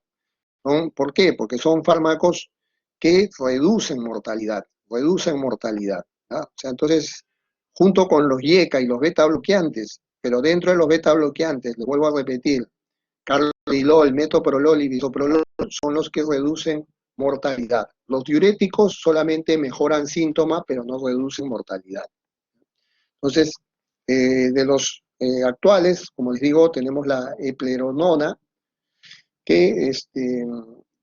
¿Por qué? Porque son fármacos que reducen mortalidad, ¿ya? O sea, entonces, junto con los IECA y los beta bloqueantes, pero dentro de los beta bloqueantes, les vuelvo a repetir, carvedilol, metoprolol y bisoprolol son los que reducen mortalidad. Los diuréticos solamente mejoran síntomas, pero no reducen mortalidad. Entonces, de los actuales, como les digo, tenemos la eplerenona, que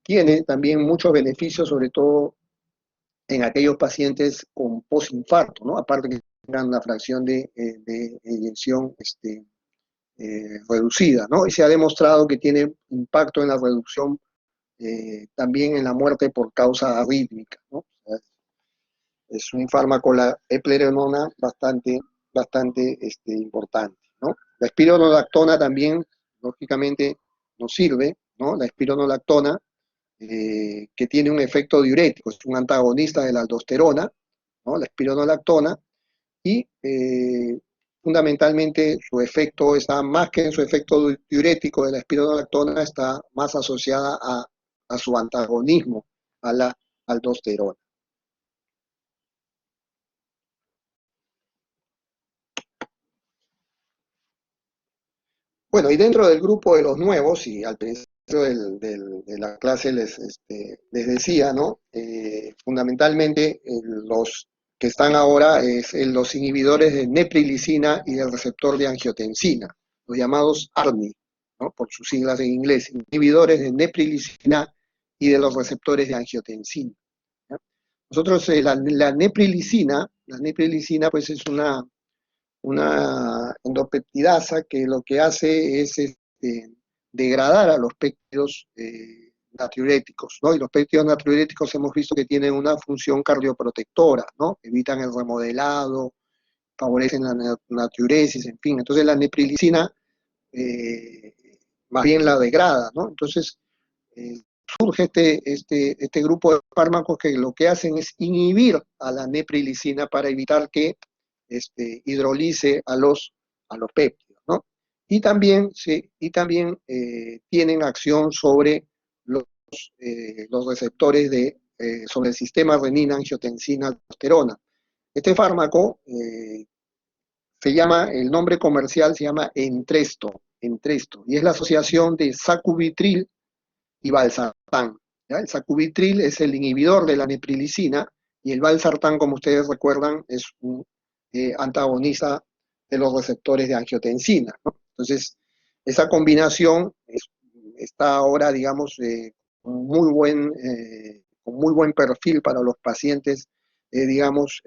tiene también muchos beneficios, sobre todo en aquellos pacientes con postinfarto, ¿no? Aparte que tengan una fracción de eyección reducida, ¿no? Y se ha demostrado que tiene impacto en la reducción también en la muerte por causa arrítmica, ¿no? O sea, es un fármaco, la eplerenona, bastante importante, ¿no? La espironolactona también, lógicamente, nos sirve, ¿no? La espironolactona, que tiene un efecto diurético, es un antagonista de la aldosterona, ¿no? La espironolactona, y fundamentalmente su efecto está más que en su efecto diurético de la espironolactona, está más asociada a su antagonismo a la aldosterona. Bueno, y dentro del grupo de los nuevos, y al principio de la clase les decía, ¿no? Fundamentalmente los que están ahora es los inhibidores de neprilicina y del receptor de angiotensina, los llamados ARNI, ¿no? Por sus siglas en inglés, inhibidores de neprilicina y de los receptores de angiotensina, ¿ya? Nosotros, la neprilicina pues es una endopeptidasa que lo que hace es degradar a los péptidos natriuréticos, ¿no? Y los péptidos natriuréticos hemos visto que tienen una función cardioprotectora, ¿no? Evitan el remodelado, favorecen la natriuresis, en fin. Entonces la neprilicina eh, más bien la degrada, ¿no? Entonces eh, surge este grupo de fármacos que lo que hacen es inhibir a la neprilicina para evitar que hidrolice a los péptidos, ¿no? Y también tienen acción sobre los receptores sobre el sistema renina-angiotensina-aldosterona. Este fármaco el nombre comercial se llama Entresto, y es la asociación de sacubitril y valsartán, ¿ya? El sacubitril es el inhibidor de la neprilicina y el valsartán, como ustedes recuerdan, es un antagonista de los receptores de angiotensina, ¿no? Entonces, esa combinación está ahora, digamos, con muy buen perfil para los pacientes, digamos,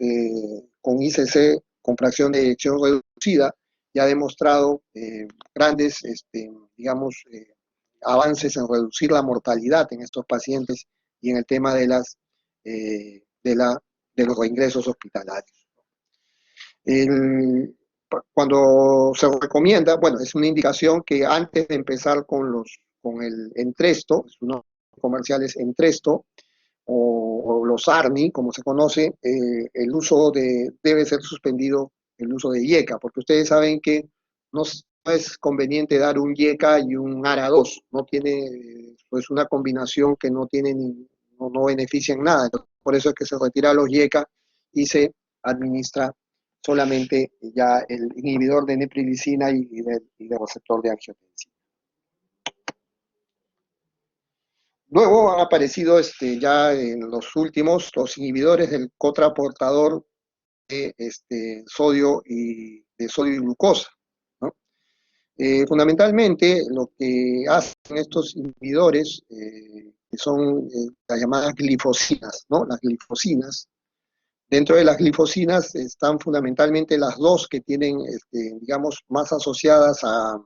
con ICC, con fracción de eyección reducida, y ha demostrado grandes, digamos, avances en reducir la mortalidad en estos pacientes y en el tema de los reingresos hospitalarios. Cuando se recomienda, bueno, es una indicación que antes de empezar con el Entresto, unos comerciales Entresto, o los ARNI, como se conoce, debe ser suspendido el uso de IECA, porque ustedes saben que no es conveniente dar un IECA y un ARA2, no tiene, pues una combinación que no tiene no beneficia en nada. Entonces, por eso es que se retira los IECA y se administra solamente ya el inhibidor de neprilicina y del receptor de angiotensina. Luego han aparecido ya en los últimos los inhibidores del cotransportador de sodio y glucosa, ¿no? Fundamentalmente lo que hacen estos inhibidores, que son las llamadas glifosinas, ¿no? Las glifosinas. Dentro de las glifosinas están fundamentalmente las dos que tienen, digamos, más asociadas a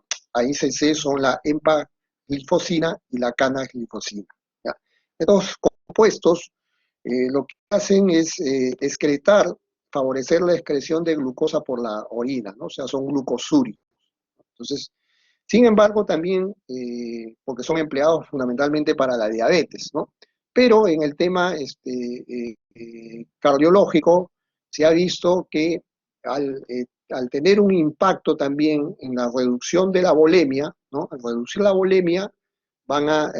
ICC, son la empaglifosina y la canaglifosina, ¿ya? Estos compuestos lo que hacen es excretar favorecer la excreción de glucosa por la orina, ¿no? O sea, son glucosúricos. Entonces, sin embargo, también, porque son empleados fundamentalmente para la diabetes, ¿no? Pero en el tema cardiológico se ha visto que al tener un impacto también en la reducción de la volemia, ¿no? Al reducir la volemia, van a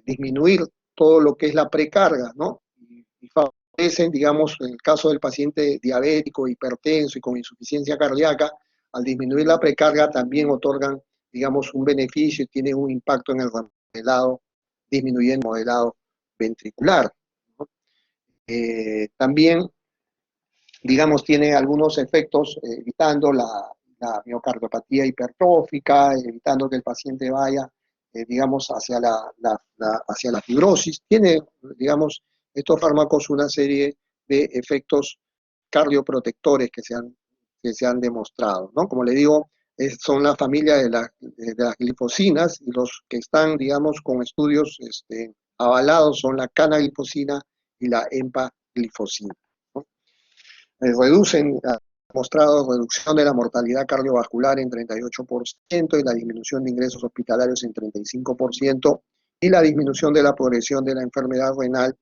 disminuir todo lo que es la precarga, ¿no? Y favorecen, digamos, en el caso del paciente diabético, hipertenso y con insuficiencia cardíaca, al disminuir la precarga también otorgan, digamos, un beneficio y tienen un impacto en el modelado, disminuyendo el modelado ventricular, ¿no? También, digamos, tiene algunos efectos evitando la miocardiopatía hipertrófica, evitando que el paciente vaya, digamos, hacia la fibrosis. Tiene, digamos, estos fármacos una serie de efectos cardioprotectores que se han demostrado, ¿no? Como le digo, son la familia de las glifosinas, y los que están, digamos, con estudios avalados son la canaglifosina y la empaglifosina, ¿no? Ha mostrado reducción de la mortalidad cardiovascular en 38% y la disminución de ingresos hospitalarios en 35% y la disminución de la progresión de la enfermedad renal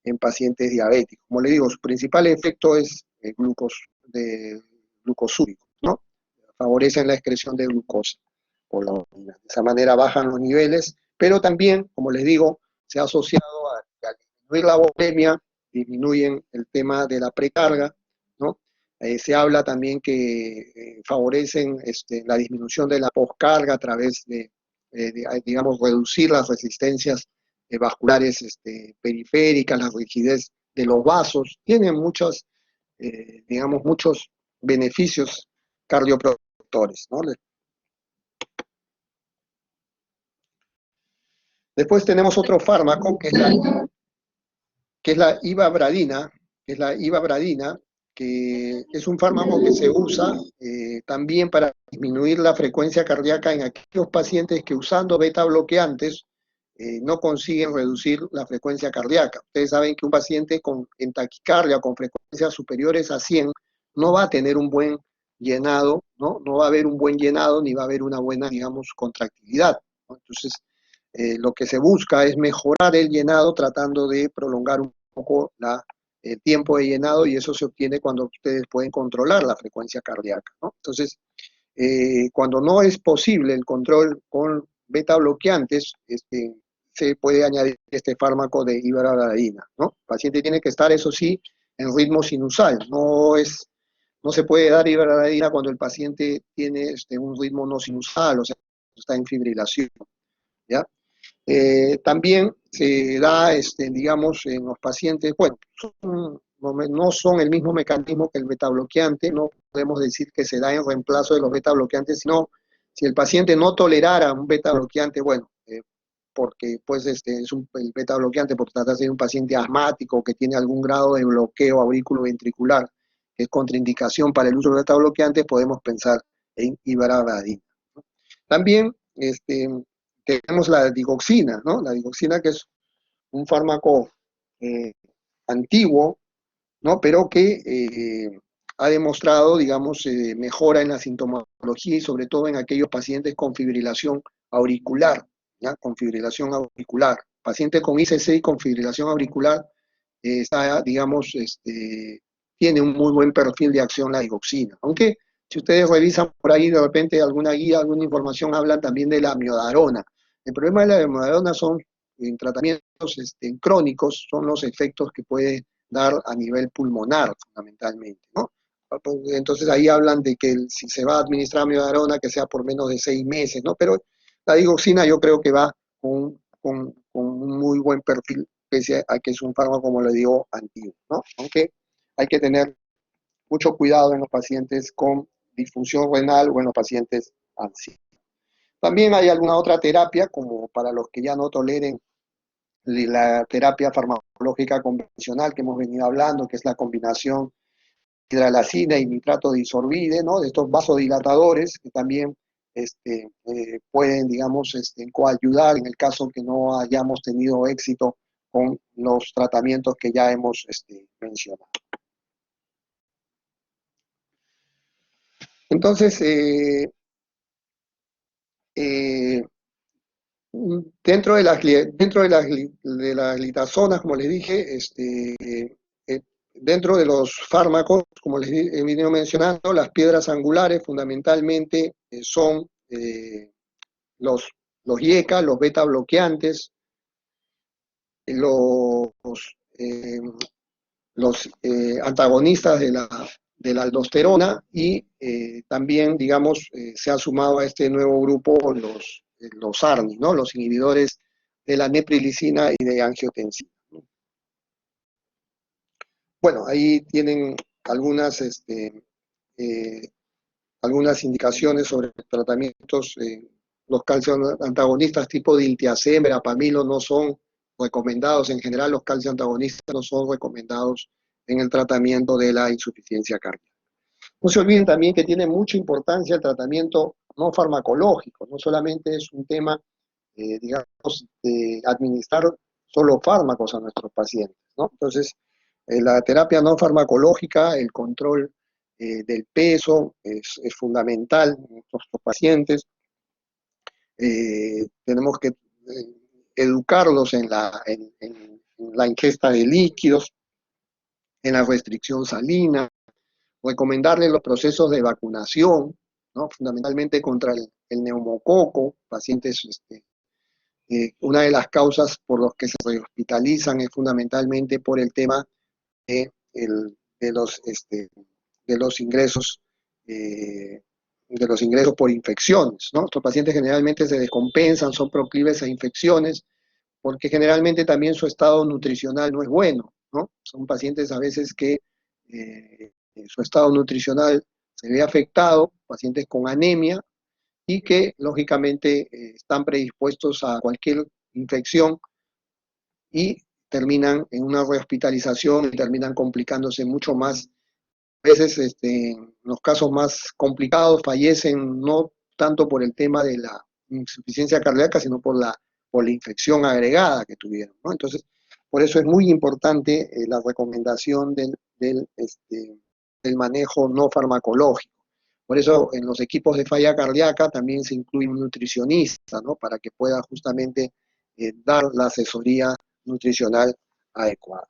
en pacientes diabéticos. Como le digo, su principal efecto es glucosúrico, ¿no? Favorecen la excreción de glucosa por la orina. De esa manera bajan los niveles, pero también, como les digo, se ha asociado a disminuir la volemia, disminuyen el tema de la precarga, ¿no? Se habla también que favorecen la disminución de la poscarga a través digamos, reducir las resistencias vasculares periféricas, la rigidez de los vasos, tienen digamos, muchos beneficios cardioprotectores, ¿no? Después tenemos otro fármaco que es la ivabradina, que es un fármaco que se usa también para disminuir la frecuencia cardíaca en aquellos pacientes que usando beta bloqueantes no consiguen reducir la frecuencia cardíaca. Ustedes saben que un paciente en taquicardia con frecuencias superiores a 100 no va a tener un buen llenado, ¿no? No va a haber un buen llenado ni va a haber una buena, digamos, contractilidad, ¿no? Entonces, lo que se busca es mejorar el llenado tratando de prolongar un poco el tiempo de llenado, y eso se obtiene cuando ustedes pueden controlar la frecuencia cardíaca, ¿no? Entonces, cuando no es posible el control con beta bloqueantes, se puede añadir este fármaco de ivabradina, ¿no? El paciente tiene que estar, eso sí, en ritmo sinusal. No se puede dar ivabradina cuando el paciente tiene un ritmo no sinusal, o sea, está en fibrilación, ¿ya? También se da, digamos, en los pacientes, bueno, no son el mismo mecanismo que el beta bloqueante, no podemos decir que se da en reemplazo de los beta bloqueantes, sino si el paciente no tolerara un beta bloqueante, bueno, porque pues el beta bloqueante, por tratarse de un paciente asmático que tiene algún grado de bloqueo auriculoventricular, que es contraindicación para el uso de beta bloqueantes, podemos pensar en ivabradina. También tenemos la digoxina, ¿no? La digoxina, que es un fármaco eh, antiguo, ¿no? Pero que ha demostrado, digamos, mejora en la sintomatología y sobre todo en aquellos pacientes con fibrilación auricular, ¿ya? Con fibrilación auricular. Paciente con ICC y con fibrilación auricular está, digamos, tiene un muy buen perfil de acción la digoxina. Aunque si ustedes revisan por ahí de repente alguna guía, alguna información, hablan también de la amiodarona. El problema de la amiodarona son en tratamientos crónicos, son los efectos que puede dar a nivel pulmonar fundamentalmente, ¿no? Entonces ahí hablan de que si se va a administrar amiodarona, que sea por menos de 6 meses, ¿no? Pero la digoxina yo creo que va con un muy buen perfil, pese a que es un fármaco, como le digo, antiguo, ¿no? Aunque hay que tener mucho cuidado en los pacientes con disfunción renal o en los pacientes ancianos. También hay alguna otra terapia, como para los que ya no toleren la terapia farmacológica convencional que hemos venido hablando, que es la combinación hidralacina y nitrato de isorbide, ¿no? De estos vasodilatadores que también pueden, digamos, coayudar en el caso que no hayamos tenido éxito con los tratamientos que ya hemos mencionado. Entonces, eh, de las glitazonas, como les dije, dentro de los fármacos, como he venido mencionando, las piedras angulares fundamentalmente son los, los IECA, los beta bloqueantes, los, eh, los antagonistas de la aldosterona y también, digamos, se ha sumado a este nuevo grupo los ARNI, ¿no? Los inhibidores de la neprilicina y de angiotensina. Bueno, ahí tienen algunas, eh, algunas indicaciones sobre tratamientos. Los calcio antagonistas tipo diltiazem, verapamilo no son recomendados. En general, los calcio antagonistas no son recomendados en el tratamiento de la insuficiencia cardíaca. No se olviden también que tiene mucha importancia el tratamiento no farmacológico. No solamente es un tema, digamos, de administrar solo fármacos a nuestros pacientes, ¿no? Entonces, la terapia no farmacológica, el control del peso es fundamental en nuestros pacientes. Tenemos que educarlos en la ingesta de líquidos, en la restricción salina, recomendarles los procesos de vacunación, ¿no? Fundamentalmente contra el neumococo, pacientes, una de las causas por las que se rehospitalizan es fundamentalmente por el tema de, de los, de los ingresos de los ingresos por infecciones, ¿no? Estos pacientes generalmente se descompensan, son proclives a infecciones, porque generalmente también su estado nutricional no es bueno, ¿no? Son pacientes a veces que su estado nutricional se ve afectado, pacientes con anemia, y que lógicamente están predispuestos a cualquier infección y terminan en una rehospitalización y terminan complicándose mucho más. A veces, en los casos más complicados, fallecen no tanto por el tema de la insuficiencia cardíaca, sino por la infección agregada que tuvieron, ¿no? Entonces, por eso es muy importante la recomendación del manejo no farmacológico. Por eso en los equipos de falla cardíaca también se incluye un nutricionista, ¿no? Para que pueda justamente dar la asesoría nutricional adecuada.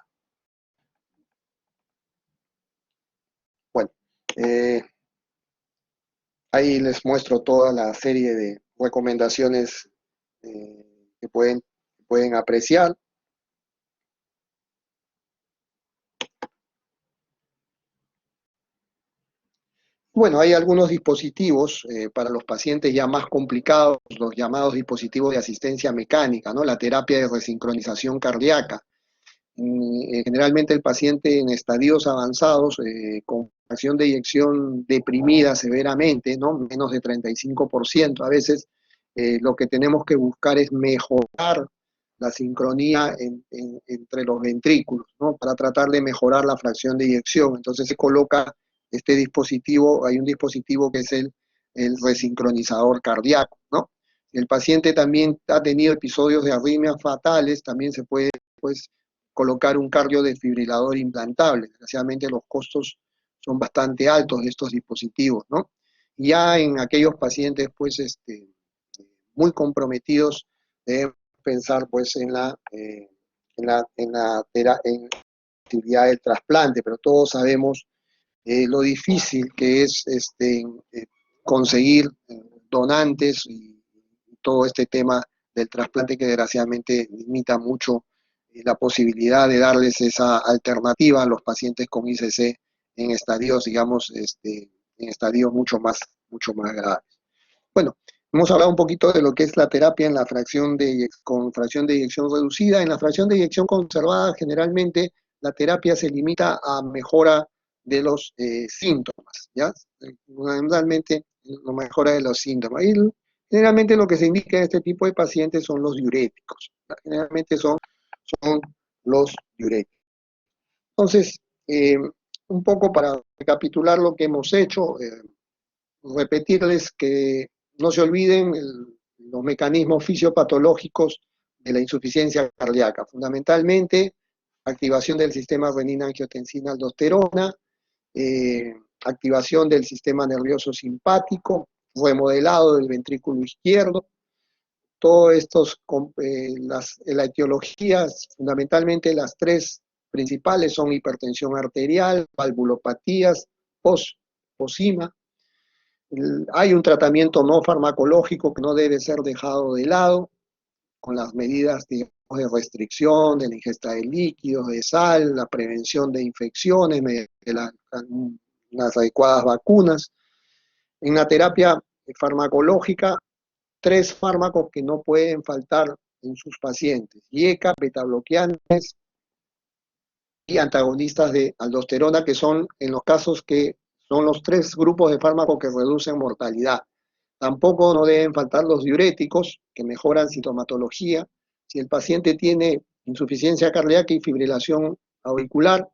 Bueno, ahí les muestro toda la serie de recomendaciones que pueden apreciar. Bueno, hay algunos dispositivos para los pacientes ya más complicados, los llamados dispositivos de asistencia mecánica, ¿no? La terapia de resincronización cardíaca. Generalmente el paciente en estadios avanzados, con fracción de eyección deprimida severamente, ¿no? Menos de 35%, a veces lo que tenemos que buscar es mejorar la sincronía entre los ventrículos, ¿no? Para tratar de mejorar la fracción de eyección. Entonces se coloca este dispositivo, hay un dispositivo que es el resincronizador cardíaco, ¿no? Si el paciente también ha tenido episodios de arritmias fatales, también se puede, pues, colocar un cardiodesfibrilador implantable. Desgraciadamente los costos son bastante altos de estos dispositivos, ¿no? Ya en aquellos pacientes, pues, muy comprometidos, deben pensar, pues, en actividad del trasplante, pero todos sabemos lo difícil que es conseguir donantes y todo este tema del trasplante que desgraciadamente limita mucho la posibilidad de darles esa alternativa a los pacientes con ICC en estadios, digamos, en estadios mucho más graves. Bueno, hemos hablado un poquito de lo que es la terapia en la con fracción de eyección reducida. En la fracción de eyección conservada, generalmente la terapia se limita a mejora de los síntomas, ¿ya? Fundamentalmente, la mejora de los síntomas. Y generalmente lo que se indica en este tipo de pacientes son los diuréticos. Generalmente son los diuréticos. Entonces, un poco para recapitular lo que hemos hecho, repetirles que no se olviden los mecanismos fisiopatológicos de la insuficiencia cardíaca, fundamentalmente activación del sistema renina-angiotensina-aldosterona, activación del sistema nervioso simpático, remodelado del ventrículo izquierdo. Todos estos, la etiología, fundamentalmente las tres principales son hipertensión arterial, valvulopatías, posima. Hay un tratamiento no farmacológico que no debe ser dejado de lado, con las medidas, digamos, de restricción de la ingesta de líquidos, de sal, la prevención de infecciones mediante las adecuadas vacunas. En la terapia farmacológica, tres fármacos que no pueden faltar en sus pacientes: IECA, betabloqueantes y antagonistas de aldosterona, que son en los casos que son los tres grupos de fármacos que reducen mortalidad. Tampoco no deben faltar los diuréticos, que mejoran sintomatología. Si el paciente tiene insuficiencia cardíaca y fibrilación auricular,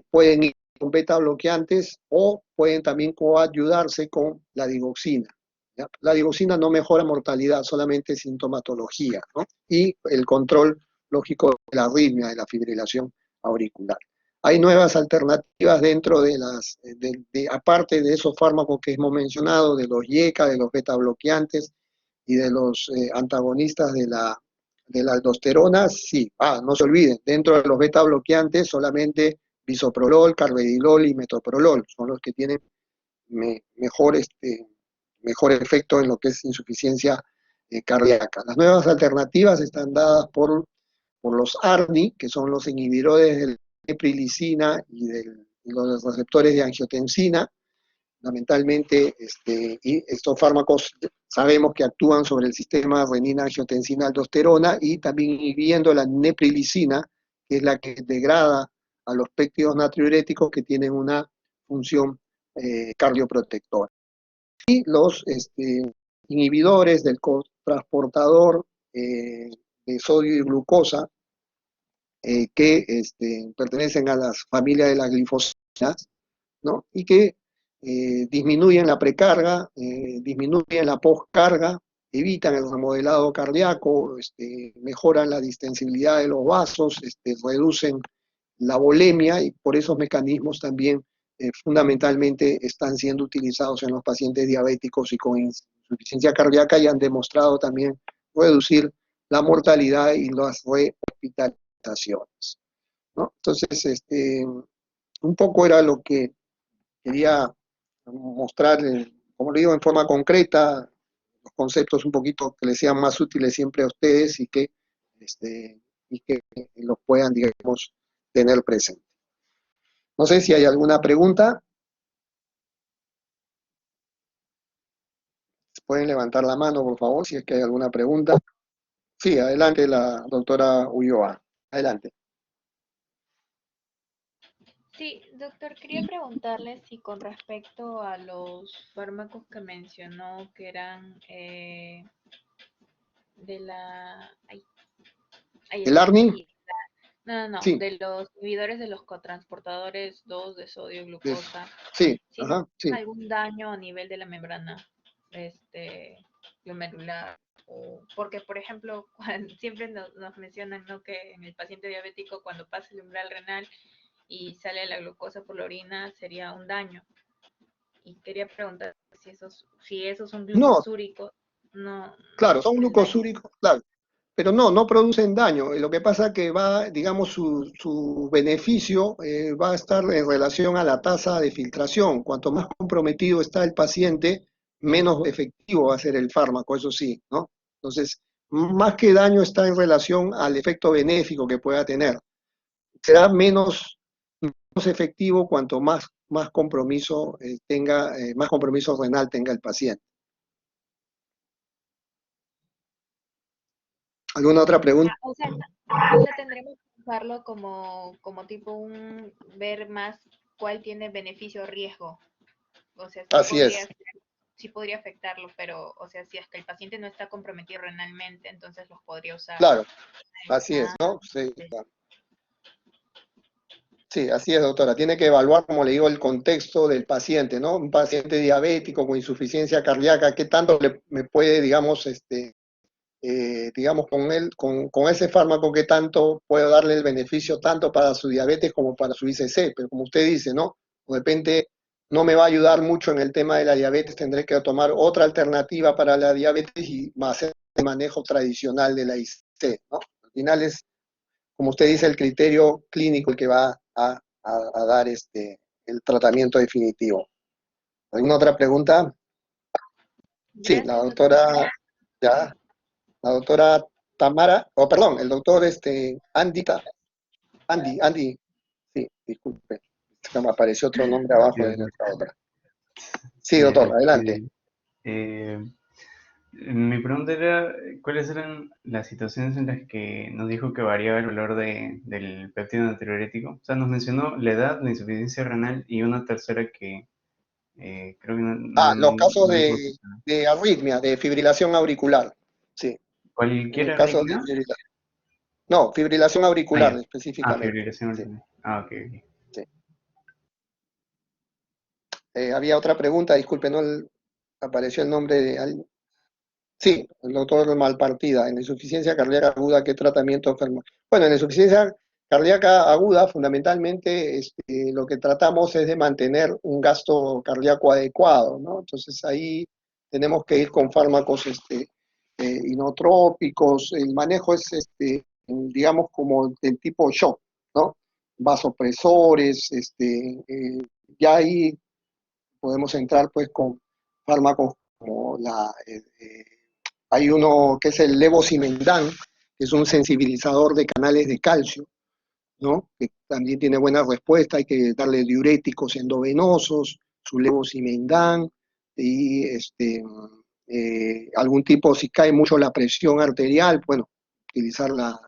pueden ir con beta bloqueantes o pueden también coayudarse con la digoxina. ¿Ya? La digoxina no mejora mortalidad, solamente sintomatología, ¿no? Y el control lógico de la arritmia, de la fibrilación auricular. Hay nuevas alternativas dentro de las, aparte de esos fármacos que hemos mencionado, de los IECA, de los beta bloqueantes y de los antagonistas de la aldosterona. Sí, no se olviden, dentro de los beta bloqueantes solamente bisoprolol, carvedilol y metoprolol son los que tienen mejor efecto en lo que es insuficiencia cardíaca. Las nuevas alternativas están dadas por los ARNI, que son los inhibidores de la neprilicina y los receptores de angiotensina. Fundamentalmente, y estos fármacos sabemos que actúan sobre el sistema renina-angiotensina-aldosterona y también inhibiendo la neprilicina, que es la que degrada a los péptidos natriuréticos que tienen una función cardioprotectora. Y los inhibidores del cotransportador de sodio y glucosa, que pertenecen a las familias de las glifosinas, ¿no? Y que disminuyen la precarga, disminuyen la postcarga, evitan el remodelado cardíaco, mejoran la distensibilidad de los vasos, reducen la volemia, y por esos mecanismos también fundamentalmente están siendo utilizados en los pacientes diabéticos y con insuficiencia cardíaca, y han demostrado también reducir la mortalidad y las rehospitalizaciones, ¿no? Entonces, un poco era lo que quería mostrar, como le digo, en forma concreta, los conceptos un poquito que les sean más útiles siempre a ustedes y que los puedan, digamos, tener presente. No sé si hay alguna pregunta. Pueden levantar la mano, por favor, si es que hay alguna pregunta. Sí, adelante, la doctora Ulloa. Adelante. Sí, doctor, quería preguntarle si con respecto a los fármacos que mencionó que eran de la... ¿El ARNI? No, Sí. de los inhibidores de los cotransportadores 2 de sodio y glucosa. Sí, Si ajá, sí. algún daño a nivel de la membrana glomerular. Porque, por ejemplo, siempre nos mencionan, ¿no?, que en el paciente diabético, cuando pasa el umbral renal y sale la glucosa por la orina, sería un daño. Y quería preguntar si esos son glucosúricos. No, claro, son producen daño. glucosúricos, claro, pero no producen daño. Lo que pasa es que va, digamos, su beneficio va a estar en relación a la tasa de filtración. Cuanto más comprometido está el paciente, menos efectivo va a ser el fármaco, eso sí, ¿no? Entonces, más que daño está en relación al efecto benéfico que pueda tener. Será menos efectivo cuanto más compromiso más compromiso renal tenga el paciente. ¿Alguna otra pregunta? O sea, tendremos que usarlo como tipo ver más cuál tiene beneficio o riesgo. O sea, Así es. Sí podría afectarlo, pero, o sea, si es que el paciente no está comprometido renalmente, entonces los podría usar. Claro, así es, ¿no? Sí, claro. Sí, así es, doctora. Tiene que evaluar, como le digo, el contexto del paciente, ¿no? Un paciente diabético con insuficiencia cardíaca, ¿qué tanto me puede, digamos, digamos, con ese fármaco, qué tanto puedo darle el beneficio tanto para su diabetes como para su ICC? Pero como usted dice, ¿no? De repente no me va a ayudar mucho en el tema de la diabetes, tendré que tomar otra alternativa para la diabetes y va a ser el manejo tradicional de la IC, ¿no? Al final es, como usted dice, el criterio clínico el que va a dar el tratamiento definitivo. ¿Alguna otra pregunta? Sí, la Gracias, doctor. doctora, ya, la doctora Tamara, o perdón, el doctor Andy, sí, disculpe, se me apareció otro nombre Sí, abajo de doctor. nuestra otra. Sí, Ya, doctor, adelante. eh, mi pregunta era, ¿cuáles eran las situaciones en las que nos dijo que variaba el valor del péptido natriurético? O sea, nos mencionó la edad, la insuficiencia renal y una tercera que creo que Los casos no dijo. de arritmia, de fibrilación auricular, sí, en ¿Cualquier el caso de arritmia? fibrilación. No, fibrilación Ah, auricular ya. Ah, específicamente, fibrilación sí, auricular. Ah, ok, ok. sí. Había otra pregunta, disculpe, no apareció el nombre de alguien. Sí, el doctor Malpartida, en insuficiencia cardíaca aguda, ¿qué tratamiento enfermo? Bueno, en insuficiencia cardíaca aguda, fundamentalmente, lo que tratamos es de mantener un gasto cardíaco adecuado, ¿no? Entonces ahí tenemos que ir con fármacos inotrópicos, el manejo es, digamos, como del tipo shock, ¿no? Vasopresores, ya ahí podemos entrar pues con fármacos como hay uno que es el levosimendan, que es un sensibilizador de canales de calcio, ¿no? Que también tiene buena respuesta, hay que darle diuréticos endovenosos, su levosimendan, y algún tipo, si cae mucho la presión arterial, bueno, utilizar la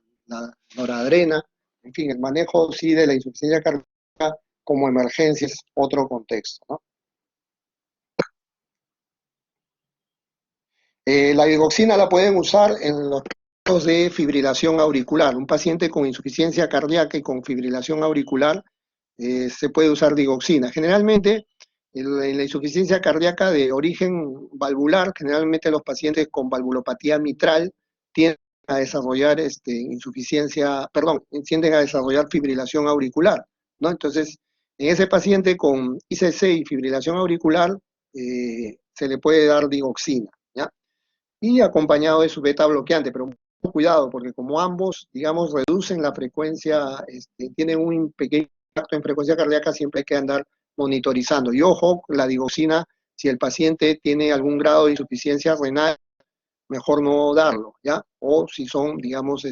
noradrena, en fin, el manejo sí de la insuficiencia cardíaca como emergencia es otro contexto, ¿no? La digoxina la pueden usar en los casos de fibrilación auricular. Un paciente con insuficiencia cardíaca y con fibrilación auricular se puede usar digoxina. Generalmente, en la insuficiencia cardíaca de origen valvular, generalmente los pacientes con valvulopatía mitral tienden a desarrollar tienden a desarrollar fibrilación auricular, ¿no? Entonces, en ese paciente con ICC y fibrilación auricular, se le puede dar digoxina, ¿ya? Y acompañado de su beta bloqueante, pero mucho cuidado, porque como ambos, digamos, reducen la frecuencia, tienen un pequeño impacto en frecuencia cardíaca, siempre hay que andar monitorizando. Y ojo, la digoxina, si el paciente tiene algún grado de insuficiencia renal, mejor no darlo, ¿ya? O si son, digamos,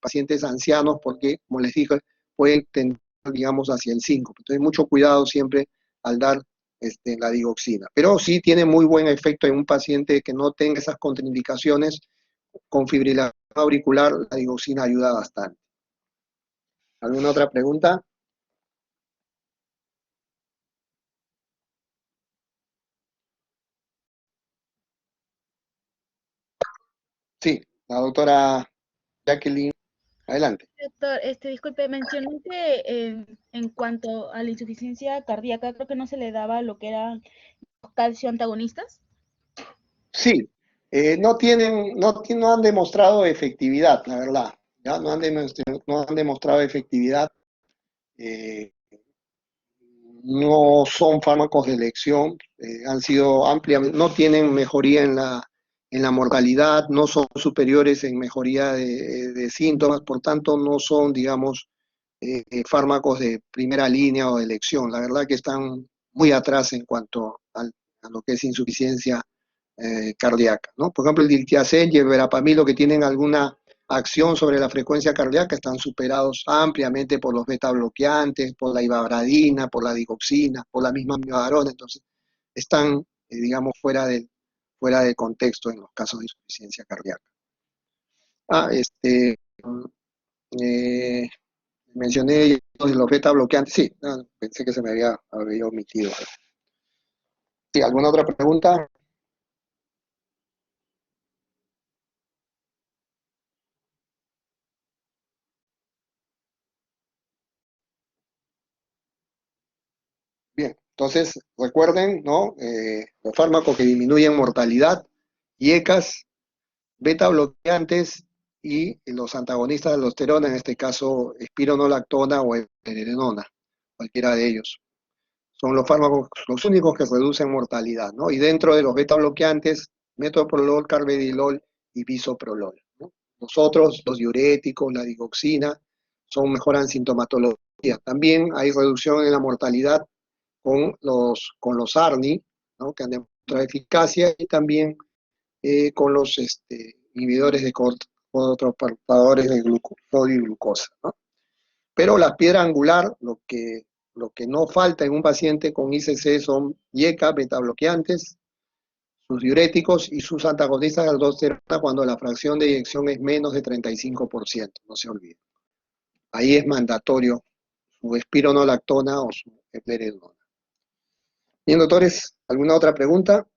pacientes ancianos, porque, como les dije, pueden tender, digamos, hacia el 5. Entonces, mucho cuidado siempre al dar la digoxina. Pero sí tiene muy buen efecto en un paciente que no tenga esas contraindicaciones. Con fibrilación auricular, la digoxina ayuda bastante. ¿Alguna otra pregunta? Sí, la doctora Jacqueline, adelante. Doctor, disculpe, mencionó que en cuanto a la insuficiencia cardíaca, creo que no se le daba lo que eran los calcio antagonistas. Sí, no han demostrado efectividad, la verdad. ¿Ya? No han demostrado efectividad. eh, no son fármacos de elección, han sido ampliamente, no tienen mejoría en la mortalidad, no son superiores en mejoría de síntomas, por tanto no son, digamos, fármacos de primera línea o de elección. La verdad que están muy atrás en cuanto a lo que es insuficiencia cardíaca, ¿no? Por ejemplo, el diltiazem y el verapamil, que tienen alguna acción sobre la frecuencia cardíaca, están superados ampliamente por los beta bloqueantes, por la ivabradina, por la digoxina, por la misma miodarona, entonces están, digamos, fuera del contexto en los casos de insuficiencia cardíaca. Eh, mencioné los beta bloqueantes, sí, pensé que se me había omitido. Sí, ¿alguna otra pregunta? Bien, entonces recuerden, ¿no? Los fármacos que disminuyen mortalidad, IECAS, beta bloqueantes y los antagonistas de la aldosterona, en este caso espironolactona o eplerenona, cualquiera de ellos. son los fármacos los únicos que reducen mortalidad, ¿no? Y dentro de los beta bloqueantes, metoprolol, carvedilol y bisoprolol, ¿no? Los otros, los diuréticos, la digoxina, mejoran sintomatología. También hay reducción en la mortalidad con los ARNI, ¿no? Que han demostrado eficacia, y también con los inhibidores de transportadores de sodio y glucosa, ¿no? Pero la piedra angular, lo que no falta en un paciente con ICC son IECA, betabloqueantes, sus diuréticos y sus antagonistas de aldosterona cuando la fracción de eyección es menos de 35%, no se olviden. Ahí es mandatorio su espironolactona o su eplerenona. Bien, doctores, ¿alguna otra pregunta?